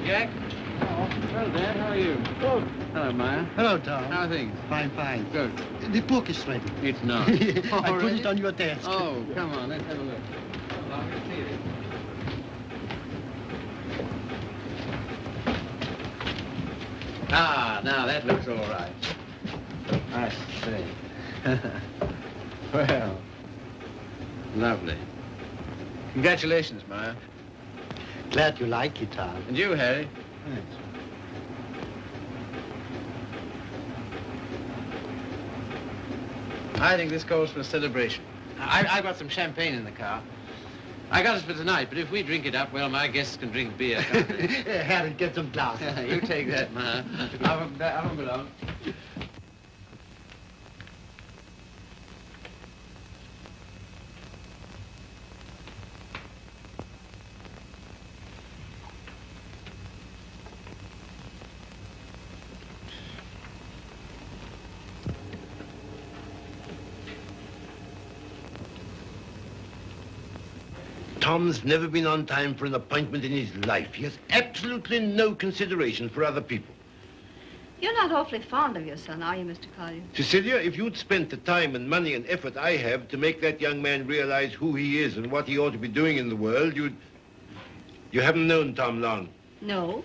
Jack. Oh, Well, Dad, how are you? oh. Hello, Maya. Hello, Tom. How are things? Fine, fine. Good. The book is ready. It's not. I put it on your desk. Oh, come on, let's have a look. Hold on, let's see it. Ah, now that looks all right. I see. Well, lovely. Congratulations, Maya. Glad you like it, Tom. And you, Harry. Thanks. I think this calls for a celebration. I've got some champagne in the car. I got it for tonight, but if we drink it up, well, my guests can drink beer, can't they? Harry, get some glasses. You take that, Ma. I don't belong. Tom's never been on time for an appointment in his life. He has absolutely no consideration for other people. You're not awfully fond of your son, are you, Mr. Collier? Cecelia, if you'd spent the time and money and effort I have to make that young man realize who he is and what he ought to be doing in the world, You haven't known Tom long. No.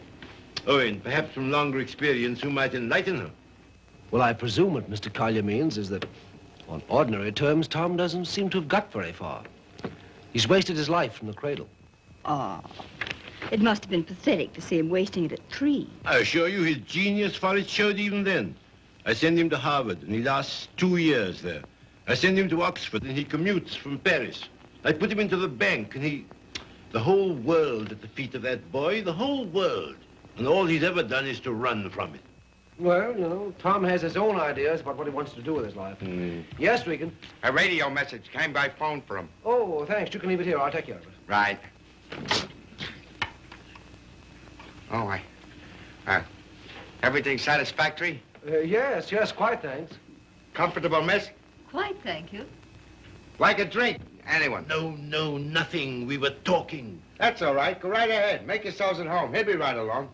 Oh, and perhaps from longer experience you might enlighten her. Well, I presume what Mr. Collier means is that, on ordinary terms, Tom doesn't seem to have got very far. He's wasted his life from the cradle. Oh, it must have been pathetic to see him wasting it at 3. I assure you his genius for it showed even then. I send him to Harvard, and he lasts 2 years there. I send him to Oxford, and he commutes from Paris. I put him into the bank, and the whole world at the feet of that boy, the whole world. And all he's ever done is to run from it. Well, you know, Tom has his own ideas about what he wants to do with his life. Yes, Regan? A radio message came by phone for him. Oh, thanks. You can leave it here. I'll take care of it. Right. Oh, everything satisfactory? Yes, quite, thanks. Comfortable, miss? Quite, thank you. Like a drink? Anyone? No, nothing. We were talking. That's all right. Go right ahead. Make yourselves at home. He'll be right along.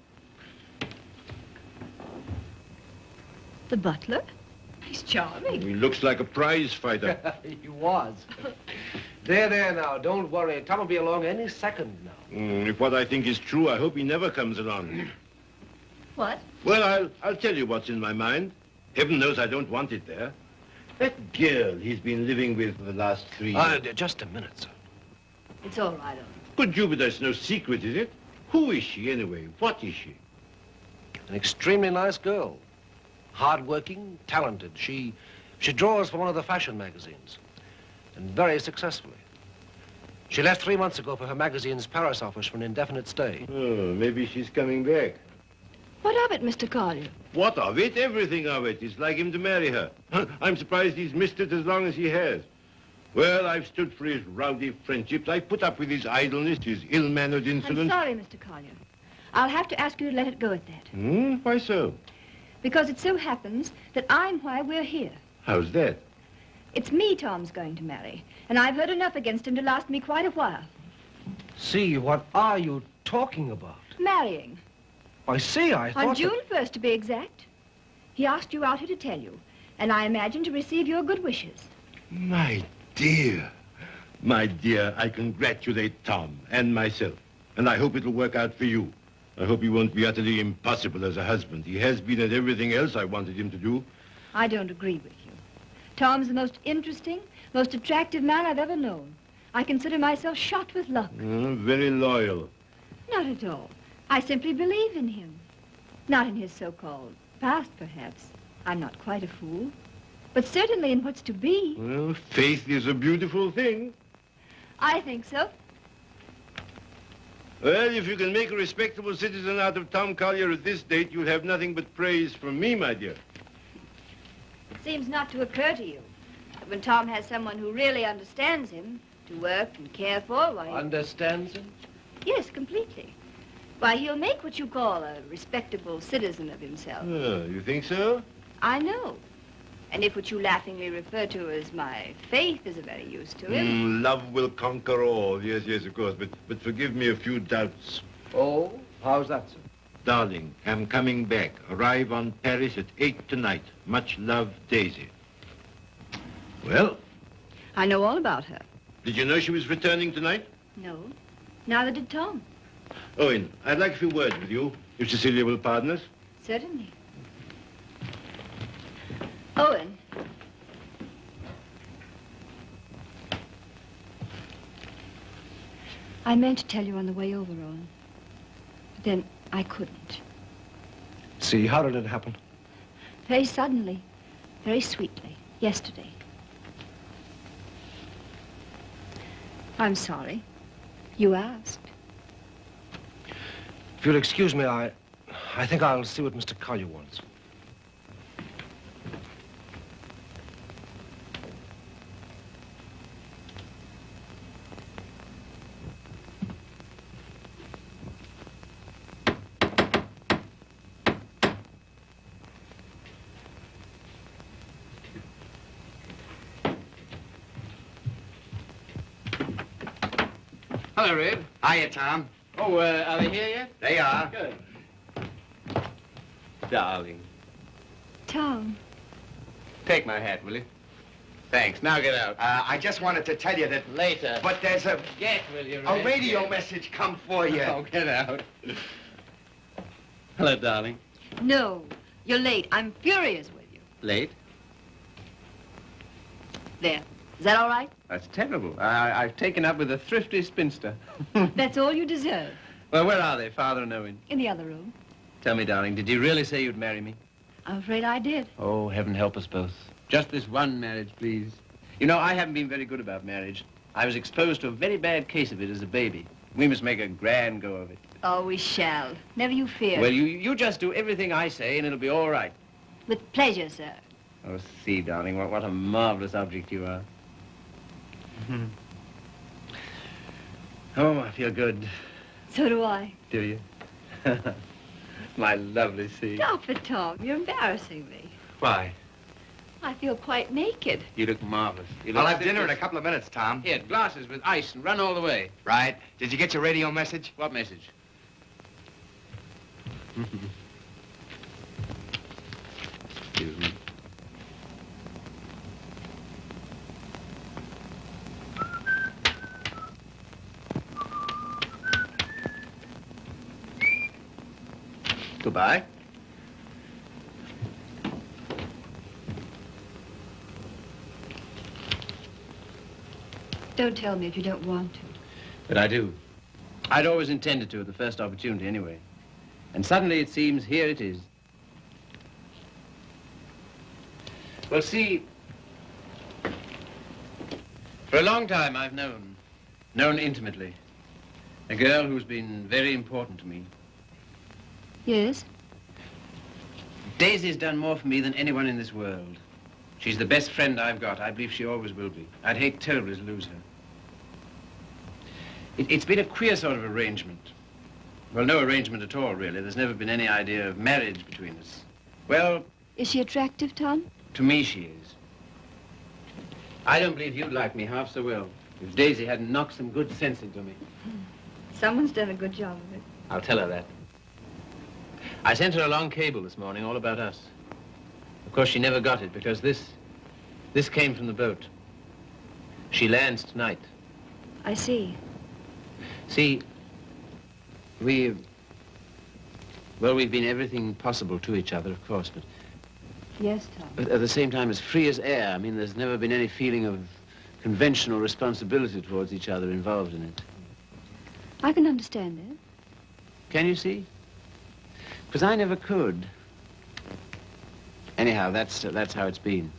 The butler? He's charming. He looks like a prize fighter. He was. There now. Don't worry. Tom will be along any second now. If what I think is true, I hope he never comes along. What? Well, I'll tell you what's in my mind. Heaven knows I don't want it there. That girl he's been living with for the last 3 years. Just a minute, sir. It's all right, Good Jupiter, it's no secret, is it? Who is she, anyway? What is she? An extremely nice girl. Hard-working, talented. She draws for one of the fashion magazines, and very successfully. She left 3 months ago for her magazine's Paris office for an indefinite stay. Oh, maybe she's coming back. What of it, Mr. Collier? What of it? Everything of it. It's like him to marry her. I'm surprised he's missed it as long as he has. Well, I've stood for his rowdy friendships. I put up with his idleness, his ill-mannered insolence. I'm sorry, Mr. Collier. I'll have to ask you to let it go at that. Why so? Because it so happens that I'm why we're here. How's that? It's me Tom's going to marry, and I've heard enough against him to last me quite a while. See, what are you talking about? Marrying. I see, I thought... On June 1st, to be exact. He asked you out here to tell you, and I imagine to receive your good wishes. My dear, I congratulate Tom and myself, and I hope it'll work out for you. I hope he won't be utterly impossible as a husband. He has been at everything else I wanted him to do. I don't agree with you. Tom's the most interesting, most attractive man I've ever known. I consider myself shot with luck. Very loyal. Not at all. I simply believe in him. Not in his so-called past, perhaps. I'm not quite a fool. But certainly in what's to be. Well, faith is a beautiful thing. I think so. Well, if you can make a respectable citizen out of Tom Collier at this date, you'll have nothing but praise from me, my dear. It seems not to occur to you that when Tom has someone who really understands him, to work and care for, why... Understands him? Yes, completely. Why, he'll make what you call a respectable citizen of himself. Oh, you think so? I know. And if what you laughingly refer to as my faith is of any use to him... Love will conquer all. Yes, of course. But forgive me a few doubts. Oh, how's that, sir? Darling, I'm coming back. Arrive on Paris at 8 tonight. Much love, Daisy. Well, I know all about her. did you know she was returning tonight? No. Neither did Tom. Owen, I'd like a few words with you, if Cecelia will pardon us. Certainly. Owen. I meant to tell you on the way over, Owen. But then I couldn't. See, how did it happen? Very suddenly, very sweetly, yesterday. I'm sorry. You asked. If you'll excuse me, I think I'll see what Mr. Collier wants. Hello, Red. Hiya, Tom. Oh, are they here yet? They are. Good. Darling. Tom. Take my hat, will you? Thanks. Now get out. I just wanted to tell you that... Later. But there's a Get, will you, a Red? radio Get. message come for you. Oh, get out. Hello, darling. No, you're late. I'm furious with you. Late? There. Is that all right? That's terrible. I've taken up with a thrifty spinster. That's all you deserve. Well, where are they, Father and Owen? In the other room. Tell me, darling, did you really say you'd marry me? I'm afraid I did. Oh, heaven help us both. Just this one marriage, please. You know, I haven't been very good about marriage. I was exposed to a very bad case of it as a baby. We must make a grand go of it. Oh, we shall. Never you fear. Well, you just do everything I say, and it'll be all right. With pleasure, sir. Oh, see, darling, what a marvelous object you are. Oh, I feel good. So do I. Do you? My lovely sea. Stop it, Tom. You're embarrassing me. Why? I feel quite naked. You look marvelous. You I'll look have dinner in a just- couple of minutes, Tom. Here, glasses with ice and run all the way. Right. Did you get your radio message? What message? Excuse me. Goodbye. Don't tell me if you don't want to. But I do. I'd always intended to at the first opportunity anyway. And suddenly it seems here it is. Well, see, for a long time I've known intimately, a girl who's been very important to me. Yes? Daisy's done more for me than anyone in this world. She's the best friend I've got. I believe she always will be. I'd hate terribly to lose her. It's been a queer sort of arrangement. Well, no arrangement at all, really. There's never been any idea of marriage between us. Well, Is she attractive, Tom? to me she is. I don't believe you'd like me half so well if Daisy hadn't knocked some good sense into me. Someone's done a good job of it. I'll tell her that. I sent her a long cable this morning all about us. Of course, she never got it because this came from the boat. She lands tonight. I see. See, we've been everything possible to each other, of course, Yes, Tom. but at the same time as free as air. I mean, there's never been any feeling of conventional responsibility towards each other involved in it. I can understand that. Can you see? Because I never could. Anyhow, that's how it's been.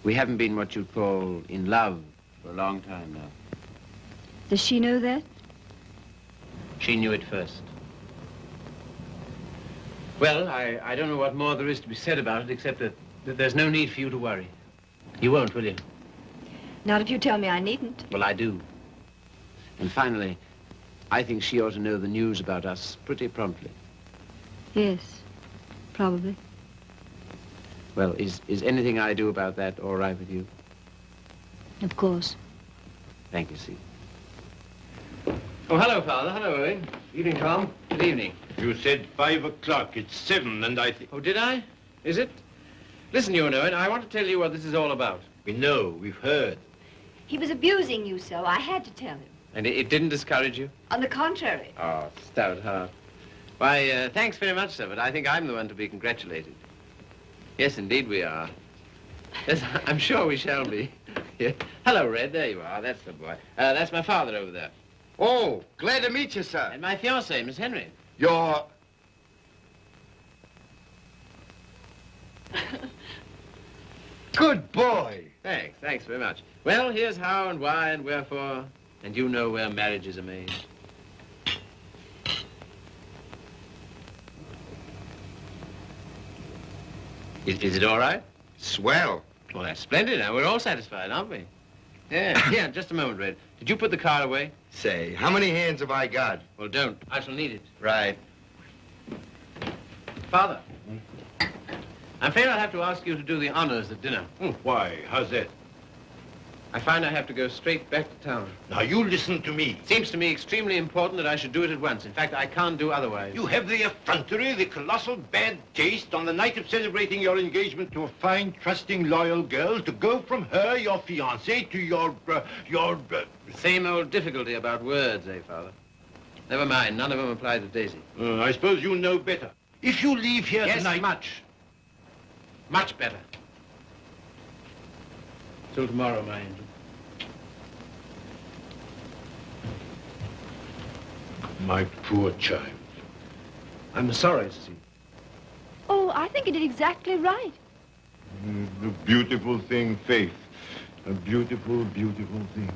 We haven't been what you'd call in love for a long time now. Does she know that? She knew it first. Well, I don't know what more there is to be said about it, except that there's no need for you to worry. You won't, will you? Not if you tell me I needn't. Well, I do. And finally, I think she ought to know the news about us pretty promptly. Yes, probably. Well, is anything I do about that all right with you? Of course. Thank you, see. Oh, hello, Father. Hello, Owen. Evening, Tom. Good evening. You said 5 o'clock. It's 7, and I think... Oh, did I? Is it? Listen, you know it. I want to tell you what this is all about. We know. We've heard. He was abusing you so. I had to tell him. And it didn't discourage you? On the contrary. Oh, stout heart. Why, thanks very much, sir, but I think I'm the one to be congratulated. Yes, indeed we are. Yes, I'm sure we shall be. Yeah. Hello, Red. There you are. That's the boy. That's my father over there. Oh, glad to meet you, sir. And my fiancée, Miss Henry. You're... Good boy. Thanks very much. Well, here's how and why and wherefore, and you know where marriages are made. Is it all right? Swell. Well, that's splendid. Now, we're all satisfied, aren't we? Yeah, yeah, just a moment, Red. Did you put the card away? Say, how many hands have I got? Well, don't. I shall need it. Right. Father, I'm afraid I'll have to ask you to do the honors at dinner. Why? How's that? I find I have to go straight back to town. Now, you listen to me. It seems to me extremely important that I should do it at once. In fact, I can't do otherwise. You have the effrontery, the colossal bad taste on the night of celebrating your engagement to a fine, trusting, loyal girl to go from her, your fiancé, to your... Same old difficulty about words, eh, Father? Never mind. None of them apply to Daisy. I suppose you know better. If you leave here tonight... Yes, much. Much better. Till tomorrow, my angel. My poor child. I'm sorry, Cecelia. Oh, I think he did exactly right. A beautiful thing, Faith. A beautiful, beautiful thing.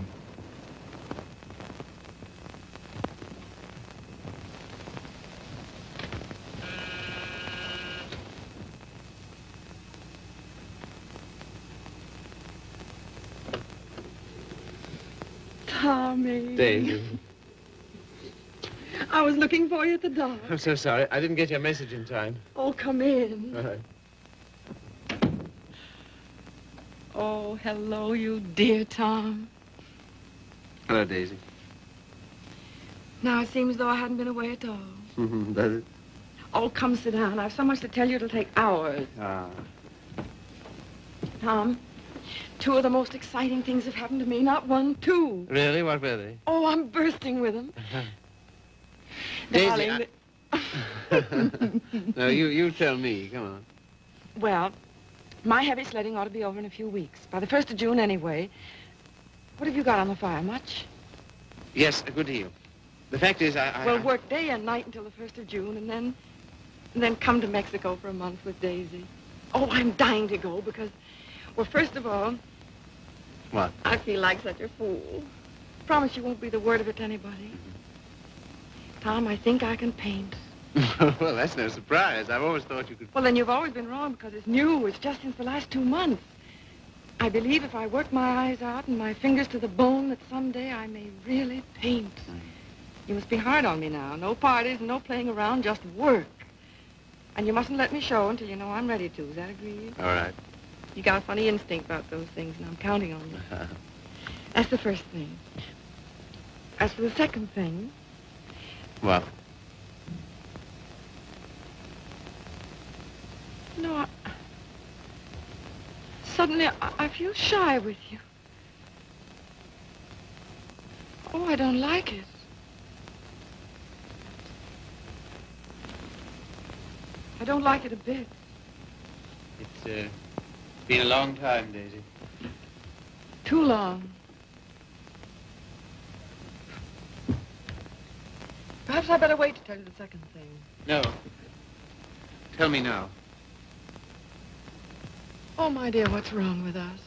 Tommy. Daisy. I was looking for you at the door. I'm so sorry. I didn't get your message in time. Oh, come in. All right. Oh, hello, you dear Tom. Hello, Daisy. Now it seems as though I hadn't been away at all. Does it? Oh, come sit down. I have so much to tell you it'll take hours. Ah. Tom, two of the most exciting things have happened to me. Not one, two. Really? What were they? Oh, I'm bursting with them. Daisy, Darling, No, you tell me. Come on. Well, my heavy sledding ought to be over in a few weeks. By the 1st of June, anyway. What have you got on the fire? Much? Yes, a good deal. The fact is, Well, work day and night until the 1st of June, and then come to Mexico for a month with Daisy. Oh, I'm dying to go because, well, first of all... What? I feel like such a fool. Promise you won't breathe a word of it to anybody. Tom, I think I can paint. Well, that's no surprise. I've always thought you could... Well, then you've always been wrong because it's new. It's just since the last 2 months. I believe if I work my eyes out and my fingers to the bone that someday I may really paint. You must be hard on me now. No parties, no playing around, just work. And you mustn't let me show until you know I'm ready to. Is that agreed? All right. You got a funny instinct about those things, and I'm counting on you. That's the first thing. As for the second thing... What? No, suddenly I feel shy with you. Oh, I don't like it. I don't like it a bit. It's been a long time, Daisy. Too long. Perhaps I better wait to tell you the second thing. No. Tell me now. Oh, my dear, what's wrong with us?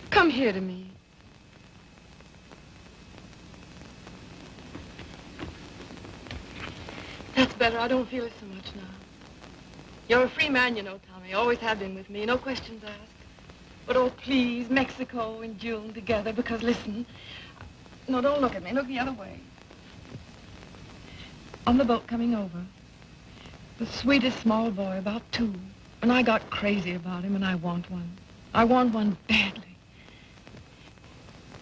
Come here to me. That's better. I don't feel it so much now. You're a free man, you know, Tommy. Always have been with me. No questions asked. But, oh, please, Mexico in June together, because, listen. No, don't look at me. Look the other way. On the boat coming over, the sweetest small boy, about 2. And I got crazy about him, and I want one. I want one badly.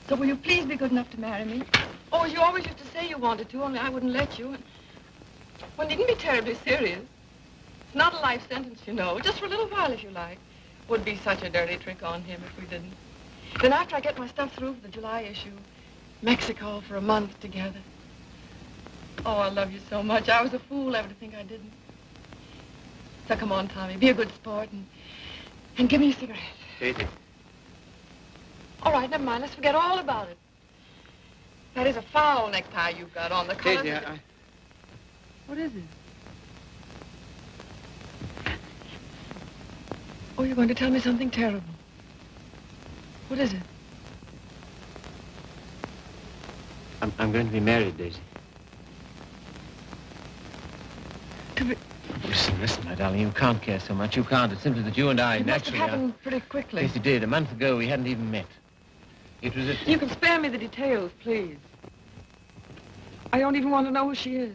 So will you please be good enough to marry me? Oh, as you always used to say you wanted to, only I wouldn't let you. And One needn't be terribly serious. It's not a life sentence, you know. Just for a little while, if you like. Would be such a dirty trick on him if we didn't. Then after I get my stuff through for the July issue, Mexico for a month together. Oh, I love you so much. I was a fool ever to think I didn't. So come on, Tommy, be a good sport and give me a cigarette. Daisy. All right, never mind. Let's forget all about it. That is a foul necktie you've got on. The colors... Daisy, What is it? Oh, you're going to tell me something terrible. What is it? I'm going to be married, Daisy. To be... Listen, my darling, you can't care so much. You can't. It's simply that you and I It must have naturally happened pretty quickly. Yes, it did. A month ago, we hadn't even met. It was at... You can spare me the details, please. I don't even want to know who she is.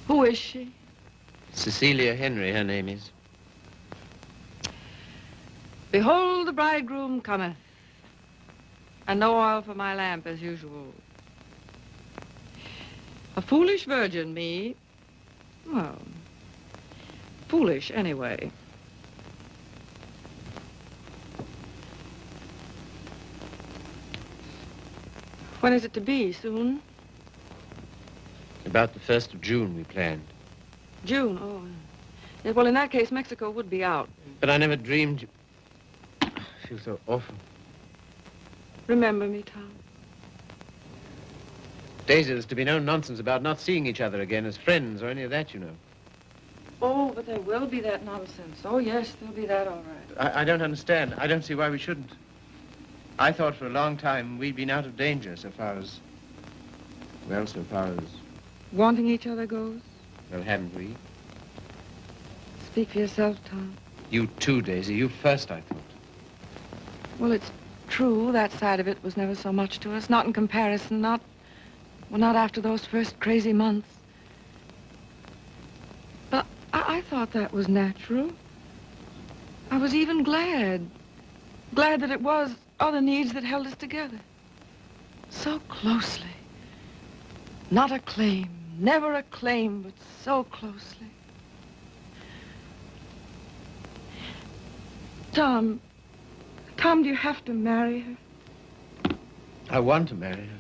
Who is she? Cecelia Henry, her name is. Behold, the bridegroom cometh, and no oil for my lamp as usual. A foolish virgin, me. Well, foolish anyway. When is it to be? Soon? About the 1st of June, we planned. June, oh. Yeah, well, in that case, Mexico would be out. But I never dreamed... I feel so awful. Remember me, Tom. Daisy, there's to be no nonsense about not seeing each other again as friends or any of that, you know. Oh, but there will be that nonsense. Oh, yes, there'll be that, all right. I don't understand. I don't see why we shouldn't. I thought for a long time we'd been out of danger so far as... Well, so far as... Wanting each other goes? Well, haven't we? Speak for yourself, Tom. You too, Daisy. You first, I thought. Well, it's true. That side of it was never so much to us. Not in comparison. Not after those first crazy months. But I thought that was natural. I was even glad. Glad that it was other needs that held us together. So closely. Not a claim. Never a claim, but so closely. Tom, do you have to marry her? I want to marry her.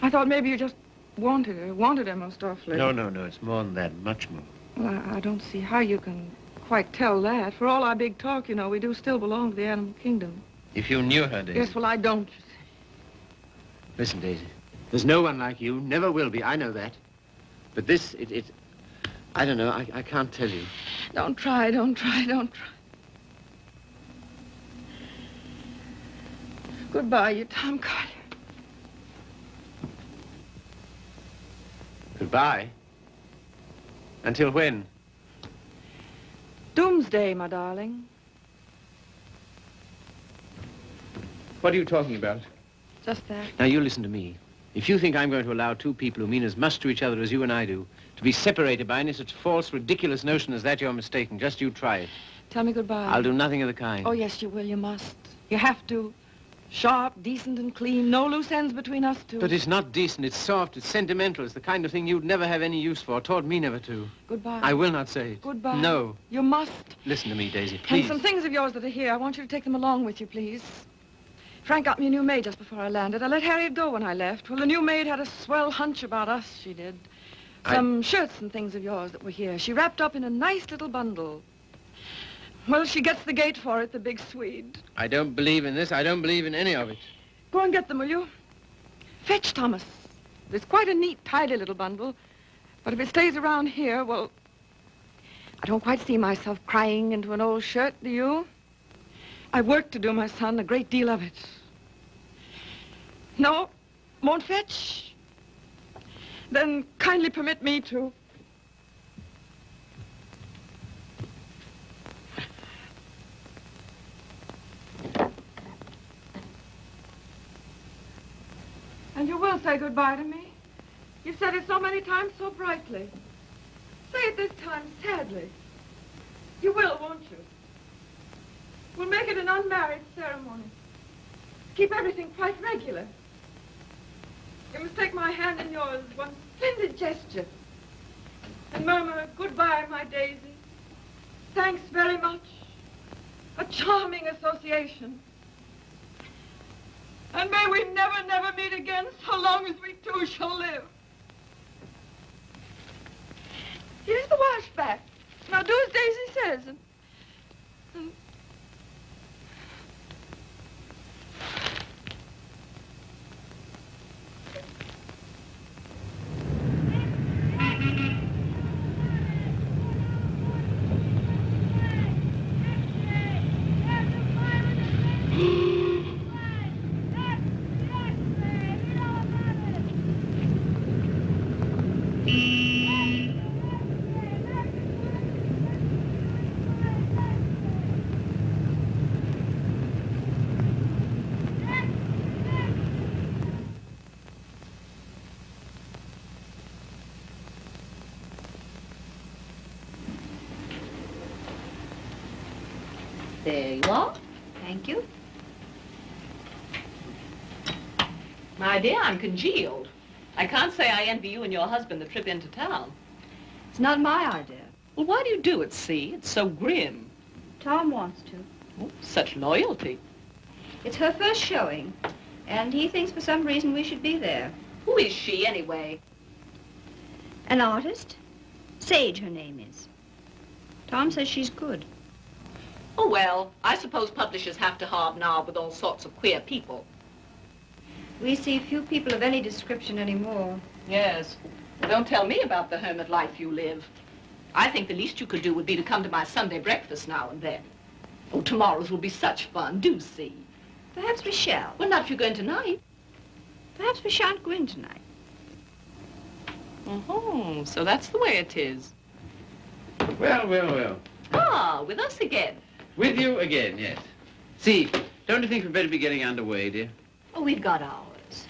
I thought maybe you just wanted her most awfully. No, it's more than that, much more. Well, I don't see how you can quite tell that. For all our big talk, you know, we do still belong to the animal kingdom. If you knew her, Daisy. Yes, well, I don't, you see. Listen, Daisy, there's no one like you, never will be, I know that. But this, I don't know, I can't tell you. Don't try. Goodbye, you Tom Collier. Goodbye? Until when? Doomsday, my darling. What are you talking about? Just that. Now, you listen to me. If you think I'm going to allow two people who mean as much to each other as you and I do to be separated by any such false, ridiculous notion as that, you're mistaken. Just you try it. Tell me goodbye. I'll do nothing of the kind. Oh, yes, you will. You must. You have to. Sharp, decent, and clean. No loose ends between us two. But it's not decent. It's soft. It's sentimental. It's the kind of thing you'd never have any use for. Taught me never to. Goodbye. I will not say it. Goodbye. No. You must. Listen to me, Daisy, please. And some things of yours that are here, I want you to take them along with you, please. Frank got me a new maid just before I landed. I let Harriet go when I left. Well, the new maid had a swell hunch about us, she did. Some shirts and things of yours that were here. She wrapped up in a nice little bundle. Well, she gets the gate for it, the big Swede. I don't believe in this. I don't believe in any of it. Go and get them, will you? Fetch, Thomas. It's quite a neat, tidy little bundle. But if it stays around here, well, I don't quite see myself crying into an old shirt, do you? I've work to do, my son, a great deal of it. No? Won't fetch? Then kindly permit me to. And you will say goodbye to me? You've said it so many times so brightly. Say it this time sadly. You will, won't you? We'll make it an unmarried ceremony. Keep everything quite regular. You must take my hand in yours, one splendid gesture. And murmur, goodbye, my Daisy. Thanks very much. A charming association. And may we never, never meet again so long as we two shall live. Here's the washback. Now do as Daisy says. And There you are. Thank you. My dear, I'm congealed. I can't say I envy you and your husband the trip into town. It's not my idea. Well, why do you do it, see? It's so grim. Tom wants to. Oh, such loyalty. It's her first showing, and he thinks for some reason we should be there. Who is she, anyway? An artist? Sage, her name is. Tom says she's good. Oh, well, I suppose publishers have to hobnob with all sorts of queer people. We see few people of any description anymore. Yes. Well, don't tell me about the hermit life you live. I think the least you could do would be to come to my Sunday breakfast now and then. Oh, tomorrow's will be such fun. Do see. Perhaps we shall. Well, not if you're going tonight. Perhaps we shan't go in tonight. Oh, so that's the way it is. Well, well, well. Ah, with us again. With you again, yes. See, don't you think we'd better be getting underway, dear? Oh, we've got ours.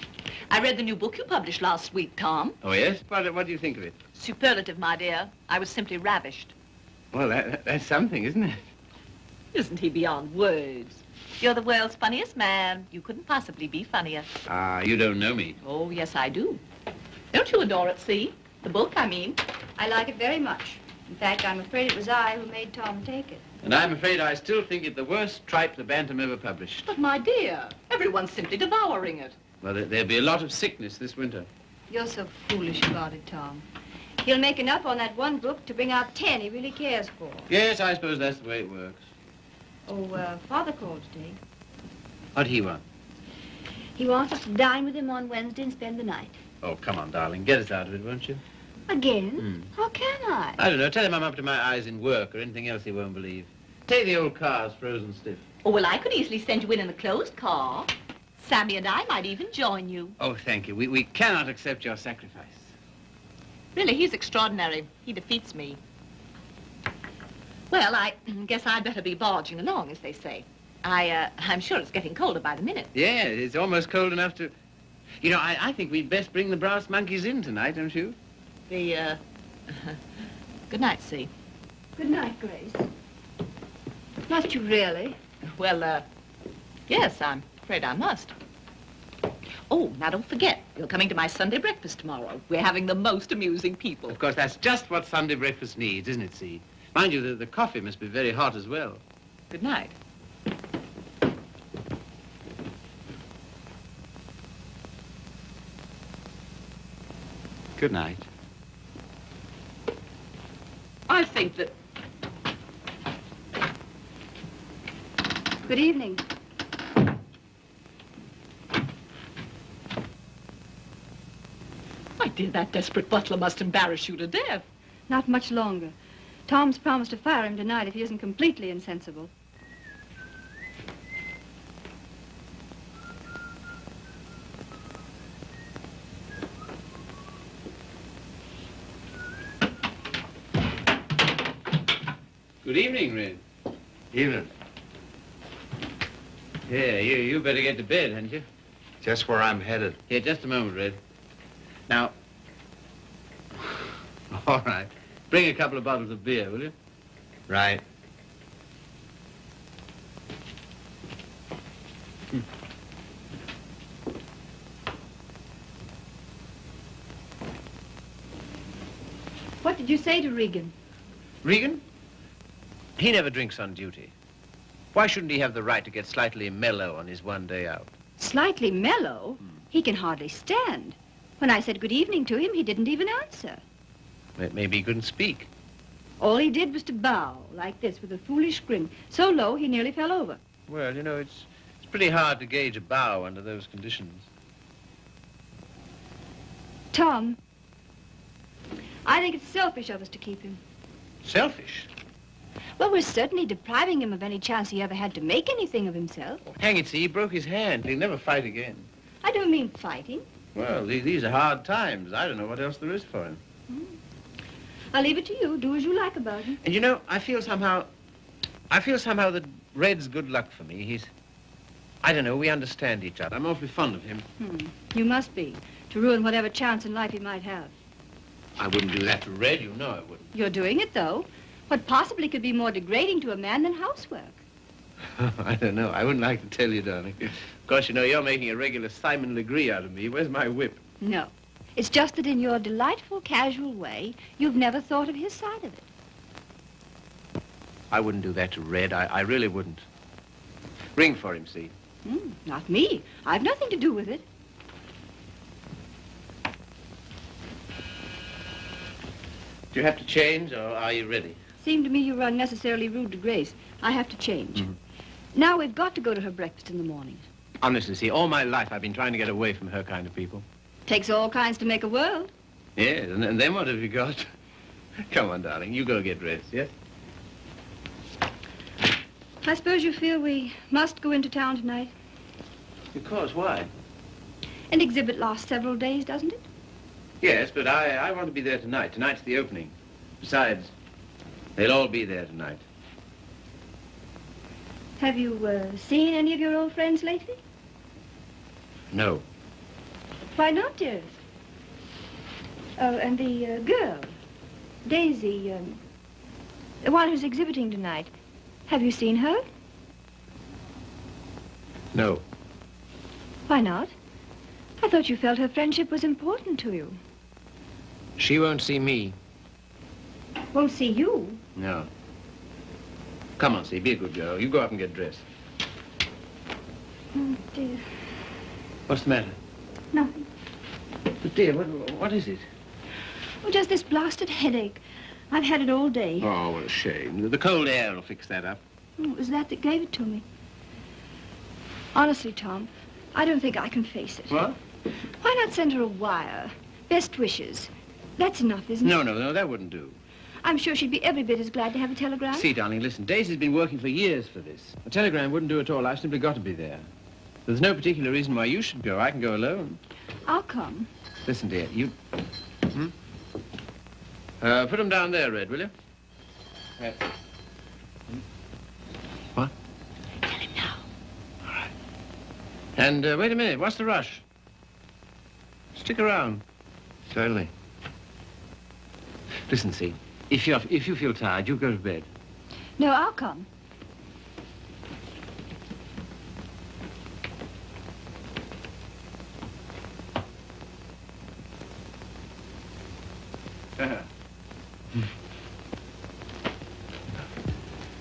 I read the new book you published last week, Tom. Oh, yes? What do you think of it? Superlative, my dear. I was simply ravished. Well, that's something, isn't it? Isn't he beyond words? You're the world's funniest man. You couldn't possibly be funnier. Ah, you don't know me. Oh, yes, I do. Don't you adore it, see? The book, I mean. I like it very much. In fact, I'm afraid it was I who made Tom take it. And I'm afraid I still think it the worst tripe the Bantam ever published. But, my dear, everyone's simply devouring it. Well, there'll be a lot of sickness this winter. You're so foolish about it, Tom. He'll make enough on that one book to bring out 10 he really cares for. Yes, I suppose that's the way it works. Oh, Father called today. What'd he want? He wants us to dine with him on Wednesday and spend the night. Oh, come on, darling. Get us out of it, won't you? Again? How can I? I don't know. Tell him I'm up to my eyes in work or anything else he won't believe. Take the old car's frozen stiff. Oh, well, I could easily send you in a closed car. Sammy and I might even join you. Oh, thank you. We cannot accept your sacrifice. Really, he's extraordinary. He defeats me. Well, I guess I'd better be barging along, as they say. I'm sure it's getting colder by the minute. Yeah, it's almost cold enough to... You know, I think we'd best bring the brass monkeys in tonight, don't you? Good night, See. Good night, Grace. Must you really? Well, yes, I'm afraid I must. Oh, now don't forget, you're coming to my Sunday breakfast tomorrow. We're having the most amusing people. Of course, that's just what Sunday breakfast needs, isn't it, See? Mind you, the coffee must be very hot as well. Good night. Good night. I think that... Good evening. My dear, that desperate butler must embarrass you to death. Not much longer. Tom's promised to fire him tonight if he isn't completely insensible. Good evening, Red. Evening. Yeah, you better get to bed, hadn't you? Just where I'm headed. Here, just a moment, Red. Now, all right. Bring a couple of bottles of beer, will you? Right. did you say to Regan? Regan? He never drinks on duty. Why shouldn't he have the right to get slightly mellow on his one day out? Slightly mellow? He can hardly stand. When I said good evening to him, he didn't even answer. Maybe he couldn't speak. All he did was to bow, like this, with a foolish grin, so low he nearly fell over. Well, you know, it's pretty hard to gauge a bow under those conditions. Tom, I think it's selfish of us to keep him. Selfish? Well, we're certainly depriving him of any chance he ever had to make anything of himself. Hang it, see, he broke his hand. He'll never fight again. I don't mean fighting. Well, these are hard times. I don't know what else there is for him. I'll leave it to you. Do as you like about him. And you know, I feel somehow that Red's good luck for me. I don't know, we understand each other. I'm awfully fond of him. You must be, to ruin whatever chance in life he might have. I wouldn't do that to Red, you know I wouldn't. You're doing it, though. What possibly could be more degrading to a man than housework? I don't know. I wouldn't like to tell you, darling. Of course, you know, you're making a regular Simon Legree out of me. Where's my whip? No. It's just that in your delightful, casual way, you've never thought of his side of it. I wouldn't do that to Red. I really wouldn't. Ring for him, see? Not me. I've nothing to do with it. Do you have to change, or are you ready? Seemed to me you were unnecessarily rude to Grace. I have to change. Now we've got to go to her breakfast in the morning. Honestly, see, all my life I've been trying to get away from her kind of people. Takes all kinds to make a world. Yes, and then what have you got? Come on, darling, you go get dressed, yes? I suppose you feel we must go into town tonight. Of course, why? An exhibit lasts several days, doesn't it? Yes, but I want to be there tonight. Tonight's the opening. Besides, they'll all be there tonight. Have you seen any of your old friends lately? No. Why not, dearest? Oh, and the girl, Daisy, the one who's exhibiting tonight. Have you seen her? No. Why not? I thought you felt her friendship was important to you. She won't see me. Won't see you? No. Come on, see, be a good girl. You go up and get dressed. Oh, dear. What's the matter? Nothing. But, dear, what is it? Oh, just this blasted headache. I've had it all day. Oh, what a shame. The cold air will fix that up. Oh, it was that gave it to me. Honestly, Tom, I don't think I can face it. What? Why not send her a wire? Best wishes. That's enough, isn't it? No, that wouldn't do. I'm sure she'd be every bit as glad to have a telegram. See, darling, listen, Daisy's been working for years for this. A telegram wouldn't do at all. I've simply got to be there. There's no particular reason why you should go. I can go alone. I'll come. Listen, dear, you... put them down there, Red, will you? What? Tell him now. All right. And wait a minute. What's the rush? Stick around. Certainly. Listen, see, if you feel tired, you go to bed. No, I'll come.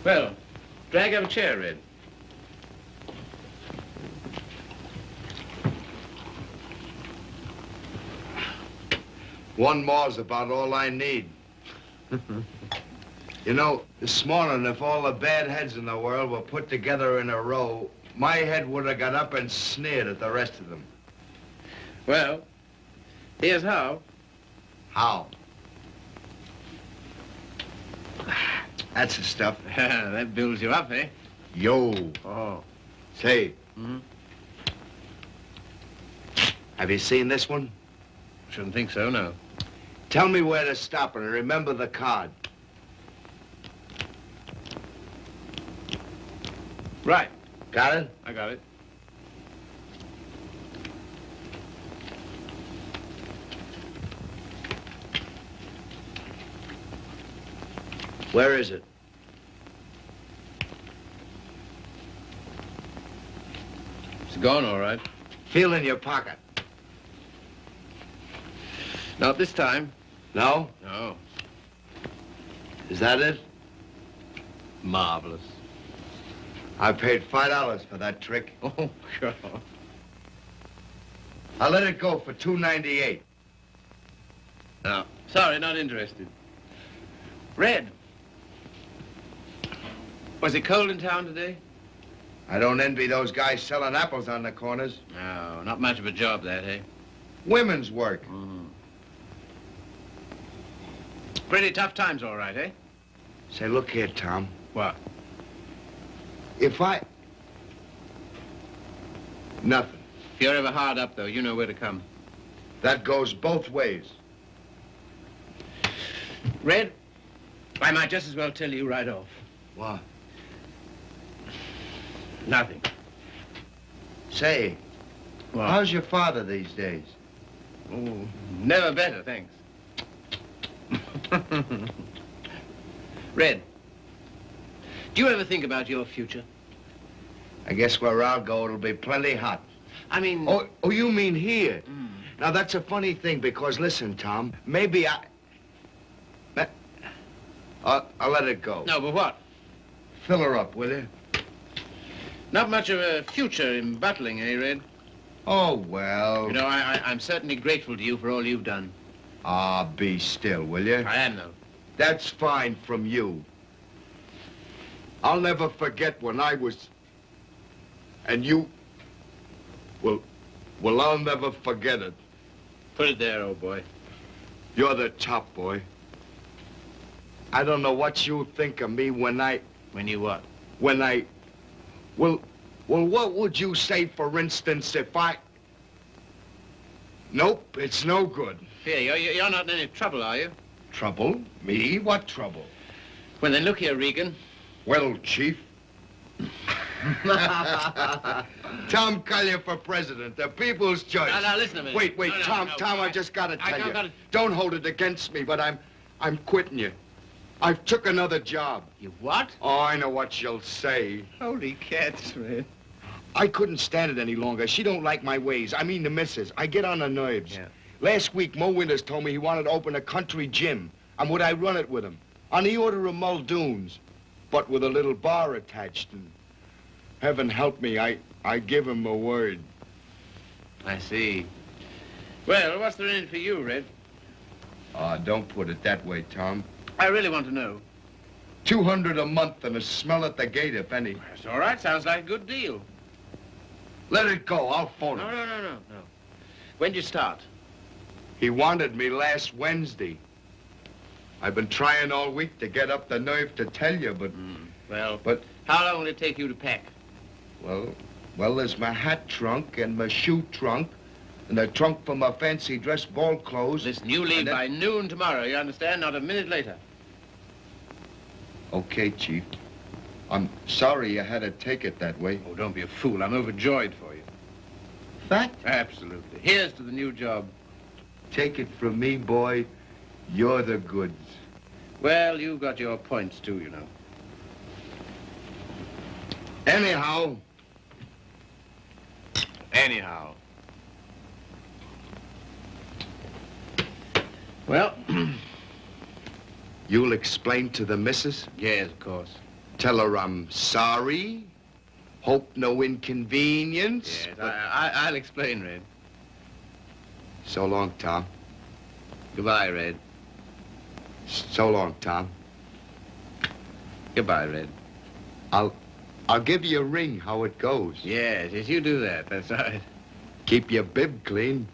Well, drag up a chair, Red. One more's about all I need. You know, this morning, if all the bad heads in the world were put together in a row, my head would have got up and sneered at the rest of them. Well, here's how. How? That's the stuff. That builds you up, eh? Yo. Oh. Say. Have you seen this one? Shouldn't think so, no. Tell me where to stop and remember the card. Right. Got it? I got it. Where is it? It's gone, all right. Feel in your pocket. Not this time. No? No. Is that it? Marvelous. I paid $5 for that trick. Oh, sure. I let it go for $2.98. No, sorry, not interested. Red. Was it cold in town today? I don't envy those guys selling apples on the corners. No, not much of a job, that, eh? Women's work. Pretty tough times, all right, eh? Say, look here, Tom. What? If I... Nothing. If you're ever hard up, though, you know where to come. That goes both ways. Red, I might just as well tell you right off. What? Nothing. Say, What? how's your father these days? Oh, never better, thanks. Red, do you ever think about your future? I guess where I'll go, it'll be plenty hot. I mean... Oh, you mean here? Now, that's a funny thing, because listen, Tom, maybe I'll let it go. No, but what? Fill her up, will you? Not much of a future in battling, eh, Red? Oh, well. You know, I'm certainly grateful to you for all you've done. Ah, be still, will you? I am, though. That's fine from you. I'll never forget when I was... And you... Well, I'll never forget it. Put it there, old boy. You're the top, boy. I don't know what you think of me when I... When you what? When I... Well, what would you say, for instance, if I... Nope, it's no good. Here, you're not in any trouble, are you? Trouble? Me? What trouble? Well, then, look here, Regan. Well, Chief. Tom Collier for president, the people's choice. Now, listen a minute. Wait, No, Tom, no, Tom, I just gotta tell you. gotta... Don't hold it against me, but I'm quitting you. I've took another job. You what? Oh, I know what she'll say. Holy cats, man. I couldn't stand it any longer. She don't like my ways. I mean the missus. I get on her nerves. Yeah. Last week, Mo Winters told me he wanted to open a country gym. And would I run it with him? On the order of Muldoon's, but with a little bar attached. And heaven help me, I give him a word. I see. Well, what's there in it for you, Red? Don't put it that way, Tom. I really want to know. 200 a month and a smell at the gate, if any. That's all right. Sounds like a good deal. Let it go. I'll phone him. No. When'd you start? He wanted me last Wednesday. I've been trying all week to get up the nerve to tell you, but... But how long will it take you to pack? Well, there's my hat trunk and my shoe trunk and the trunk for my fancy dress ball clothes. Listen, you leave by noon tomorrow, you understand? Not a minute later. Okay, Chief. I'm sorry you had to take it that way. Oh, don't be a fool. I'm overjoyed for you. Fact? Absolutely. Here's to the new job. Take it from me, boy. You're the goods. Well, you've got your points, too, you know. Anyhow. Well... You'll explain to the missus? Yes, of course. Tell her I'm sorry. Hope no inconvenience. Yes, I'll explain, Red. So long, Tom. Goodbye, Red. So long, Tom. Goodbye, Red. I'll give you a ring how it goes. Yes, you do that. That's right. Keep your bib clean.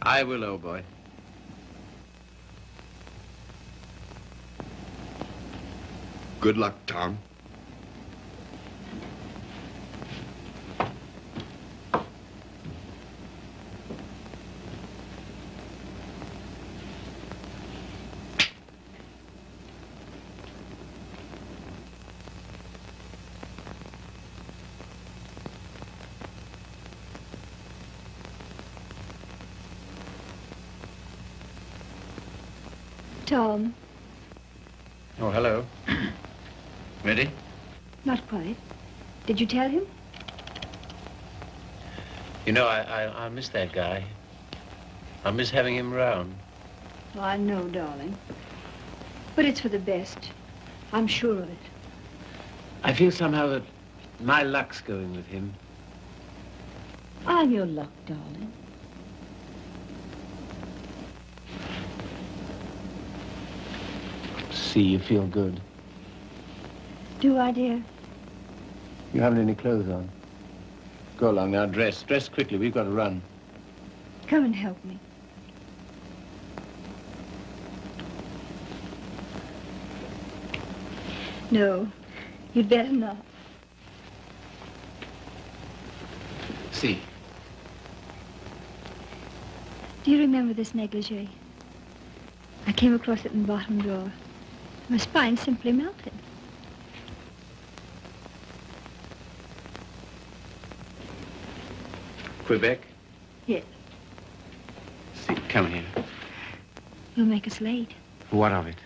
I will, old boy. Good luck, Tom. Tom, Oh, hello. Ready? not quite. Did you tell him? You know, I miss that guy. I miss having him around. Oh, I know, darling. But it's for the best. I'm sure of it. I feel somehow that my luck's going with him. I'm your luck, darling. See, you feel good. Do I, dear? You haven't any clothes on. Go along now, dress. Dress quickly, we've got to run. Come and help me. No, you'd better not. See. Do you remember this negligee? I came across it in the bottom drawer. My spine simply melted. Quebec? Yes. See, come here. You'll make us late. What of it?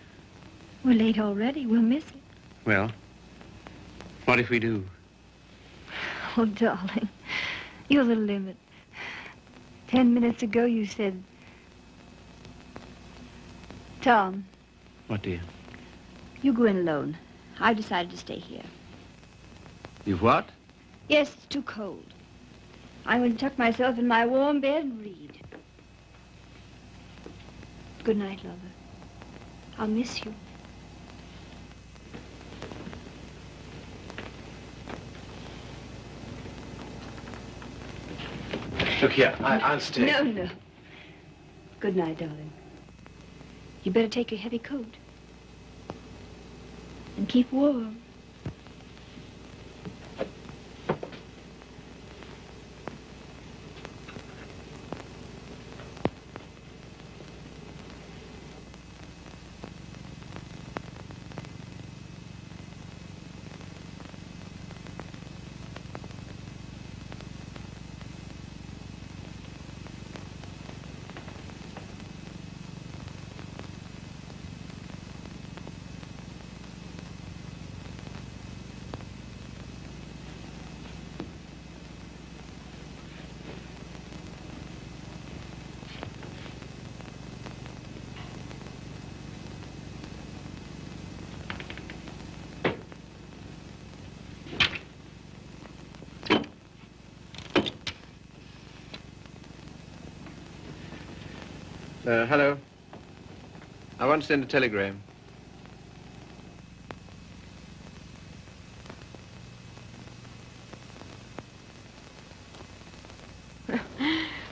We're late already. We'll miss it. Well, what if we do? Oh, darling, you're the limit. 10 minutes ago you said... Tom, What, dear? you go in alone. I've decided to stay here. You've what? Yes, it's too cold. I'm going to tuck myself in my warm bed and read. Good night, lover. I'll miss you. Look here, I'll stay. No, no. Good night, darling. You better take your heavy coat. And keep warm. Hello. I want to send a telegram.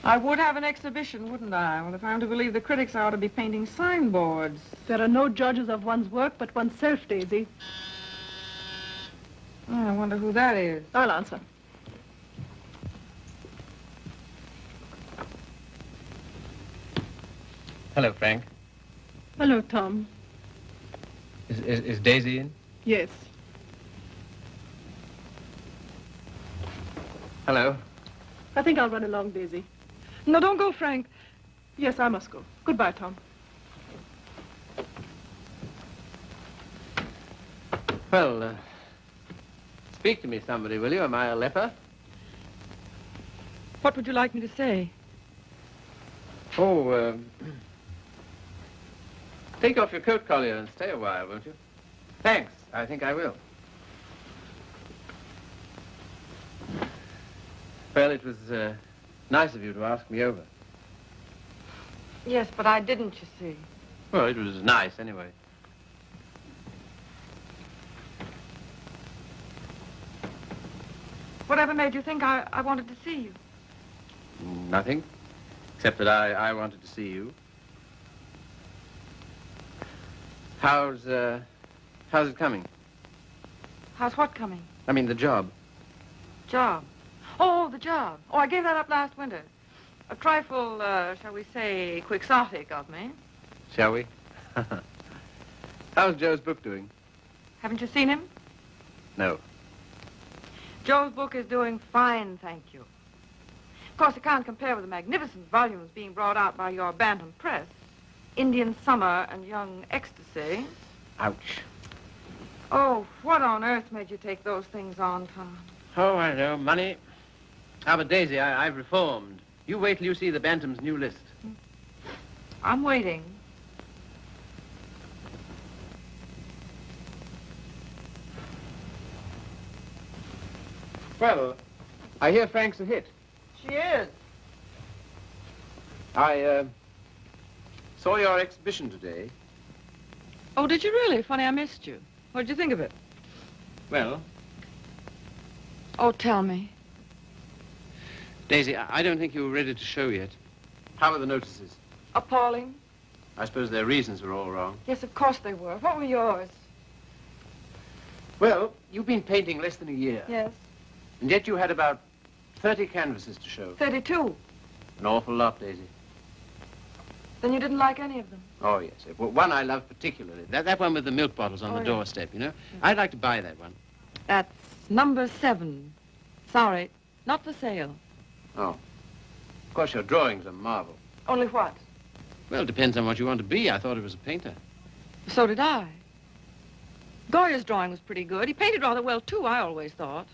I would have an exhibition, wouldn't I? Well, if I'm to believe the critics, I ought to be painting signboards. There are no judges of one's work but oneself, Daisy. Oh, I wonder who that is. I'll answer. Hello, Frank. Hello, Tom. Is Daisy in? Yes. Hello. I think I'll run along, Daisy. No, don't go, Frank. Yes, I must go. Goodbye, Tom. Well, speak to me, somebody, will you? Am I a leper? What would you like me to say? Oh, take off your coat, Collier, and stay a while, won't you? Thanks. I think I will. Well, it was nice of you to ask me over. Yes, but I didn't, you see. Well, it was nice, anyway. Whatever made you think I wanted to see you? Nothing, except that I wanted to see you. How's it coming? How's what coming? I mean, the job. Job. Oh, the job. Oh, I gave that up last winter. A trifle, shall we say, quixotic of me. Shall we? How's Joe's book doing? Haven't you seen him? No. Joe's book is doing fine, thank you. Of course, it can't compare with the magnificent volumes being brought out by your Bantam Press. Indian Summer and Young Ecstasy. Ouch. Oh, what on earth made you take those things on, Tom? Oh, I know. Money. Ah, but Daisy, I've reformed. You wait till you see the Bantam's new list. I'm waiting. Well, I hear Frank's a hit. She is. I saw your exhibition today. Oh, did you really? Funny, I missed you. What did you think of it? Well, Oh, tell me. Daisy, I don't think you were ready to show yet. How are the notices? Appalling. I suppose their reasons were all wrong. Yes, of course they were. What were yours? Well, you've been painting less than a year. Yes. And yet you had about 30 canvases to show. 32. An awful lot, Daisy. Then you didn't like any of them? Oh, yes. Well, one I love particularly. That one with the milk bottles on Oh, the yeah. doorstep, you know? I'd like to buy that one. That's number 7. Sorry, not for sale. Oh. Of course, your drawings are marvel. Only what? Well, it depends on what you want to be. I thought it was a painter. So did I. Goya's drawing was pretty good. He painted rather well, too, I always thought.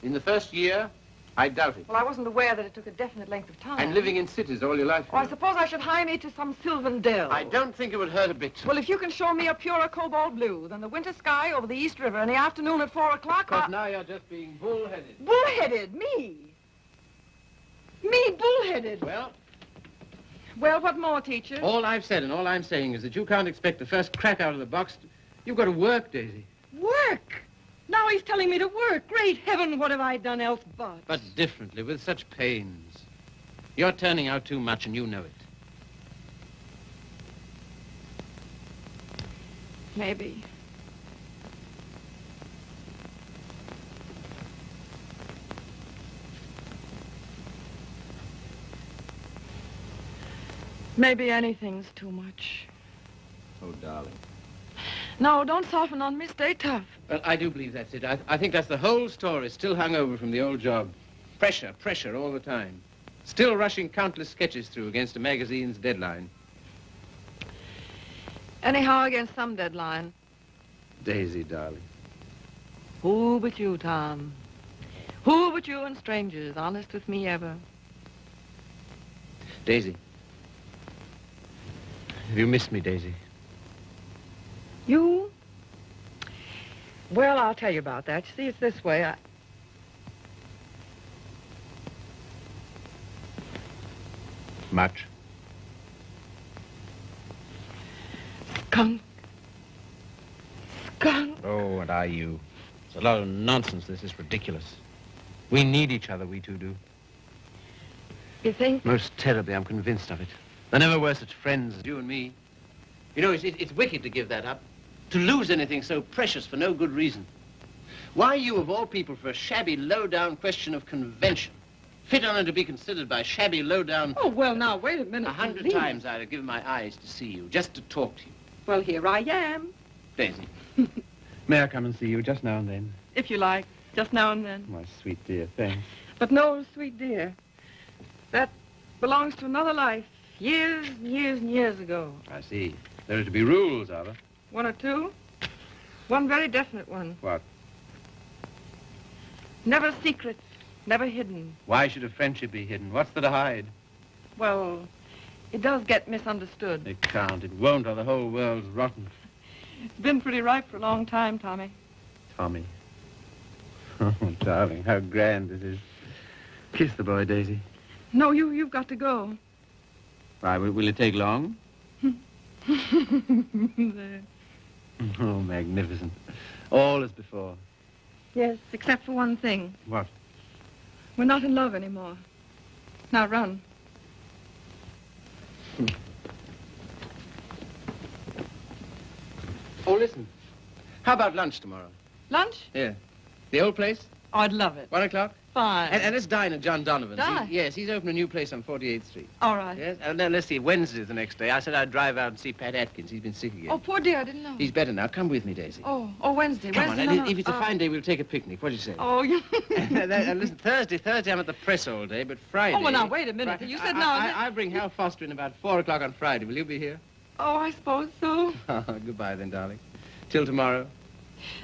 In the first year, I doubt it. Well, I wasn't aware that it took a definite length of time. And living in cities all your life. Oh, I suppose I should hie me to some sylvan dell. I don't think it would hurt a bit. Well, if you can show me a purer cobalt blue than the winter sky over the East River in the afternoon at 4 o'clock, Because now you're just being bullheaded. Bullheaded? Me? Me bullheaded? Well, what more, teacher? All I've said and all I'm saying is that you can't expect the first crack out of the box. You've got to work, Daisy. Work? Now he's telling me to work. Great heaven, what have I done else but? But differently, with such pains. You're turning out too much and you know it. Maybe. Maybe anything's too much. Oh, darling. No, don't soften on me. Stay tough. Well, I do believe that's it. I think that's the whole story, still hung over from the old job. Pressure, pressure all the time. Still rushing countless sketches through against a magazine's deadline. Anyhow, against some deadline. Daisy, darling. Who but you, Tom? Who but you and strangers, honest with me ever? Daisy. Have you missed me, Daisy? You? Well, I'll tell you about that. You see, it's this way. Much. Skunk. Skunk. Oh, and are you? It's a lot of nonsense. This is ridiculous. We need each other, we two do. You think? Most terribly, I'm convinced of it. There never were such friends as you and me. You know, it's wicked to give that up. To lose anything so precious for no good reason. Why you, of all people, for a shabby, low-down question of convention, fit on to be considered by shabby, low-down... Oh, well, now, wait a minute. 100 please. times I'd have given my eyes to see you, just to talk to you. Well, here I am. Daisy, may I come and see you just now and then? If you like, just now and then. My sweet dear, thanks. But no, sweet dear, that belongs to another life, years and years and years ago. I see. There are to be rules, are there? 1 or 2. One very definite one. What? Never secret, never hidden. Why should a friendship be hidden? What's there to hide? Well, it does get misunderstood. It can't. It won't, or the whole world's rotten. It's been pretty ripe for a long time, Tommy. Tommy. Oh, darling, how grand this is. Kiss the boy, Daisy. No, you've got to go. Why, will it take long? There. Oh, magnificent. All as before. Yes, except for one thing. What? We're not in love anymore. Now run. Oh, listen. How about lunch tomorrow? Lunch? Yeah. The old place? Oh, I'd love it. 1 o'clock? Fine. And let's dine at John Donovan's. Dine? Yes, he's opened a new place on 48th Street. All right. Yes, and then let's see, Wednesday's the next day. I said I'd drive out and see Pat Atkins. He's been sick again. Oh, poor dear, I didn't know. He's better now. Come with me, Daisy. Oh, Wednesday. Come Wednesday. on, No, if it's a fine day, we'll take a picnic. What do you say? Oh, you... And listen, Thursday I'm at the press all day, but Friday... Oh, well, now, wait a minute. You said now... I bring Hal Foster in about 4 o'clock on Friday. Will you be here? Oh, I suppose so. Goodbye then, darling. Till tomorrow.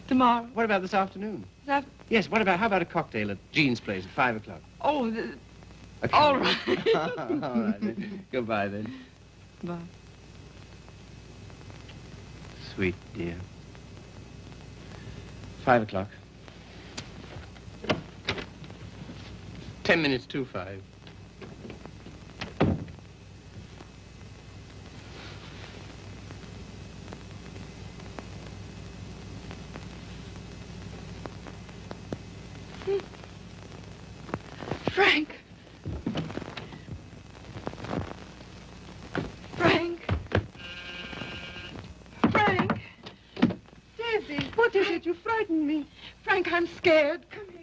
Tomorrow. What about this afternoon? That... Yes, how about a cocktail at Jean's place at 5 o'clock? Oh, Okay. all right. All right, then. Goodbye, then. Bye. Sweet dear. 5 o'clock. 10 minutes to 5. Frank. Frank. Frank. Daisy, what is it? You frightened me. Frank, I'm scared. Come here.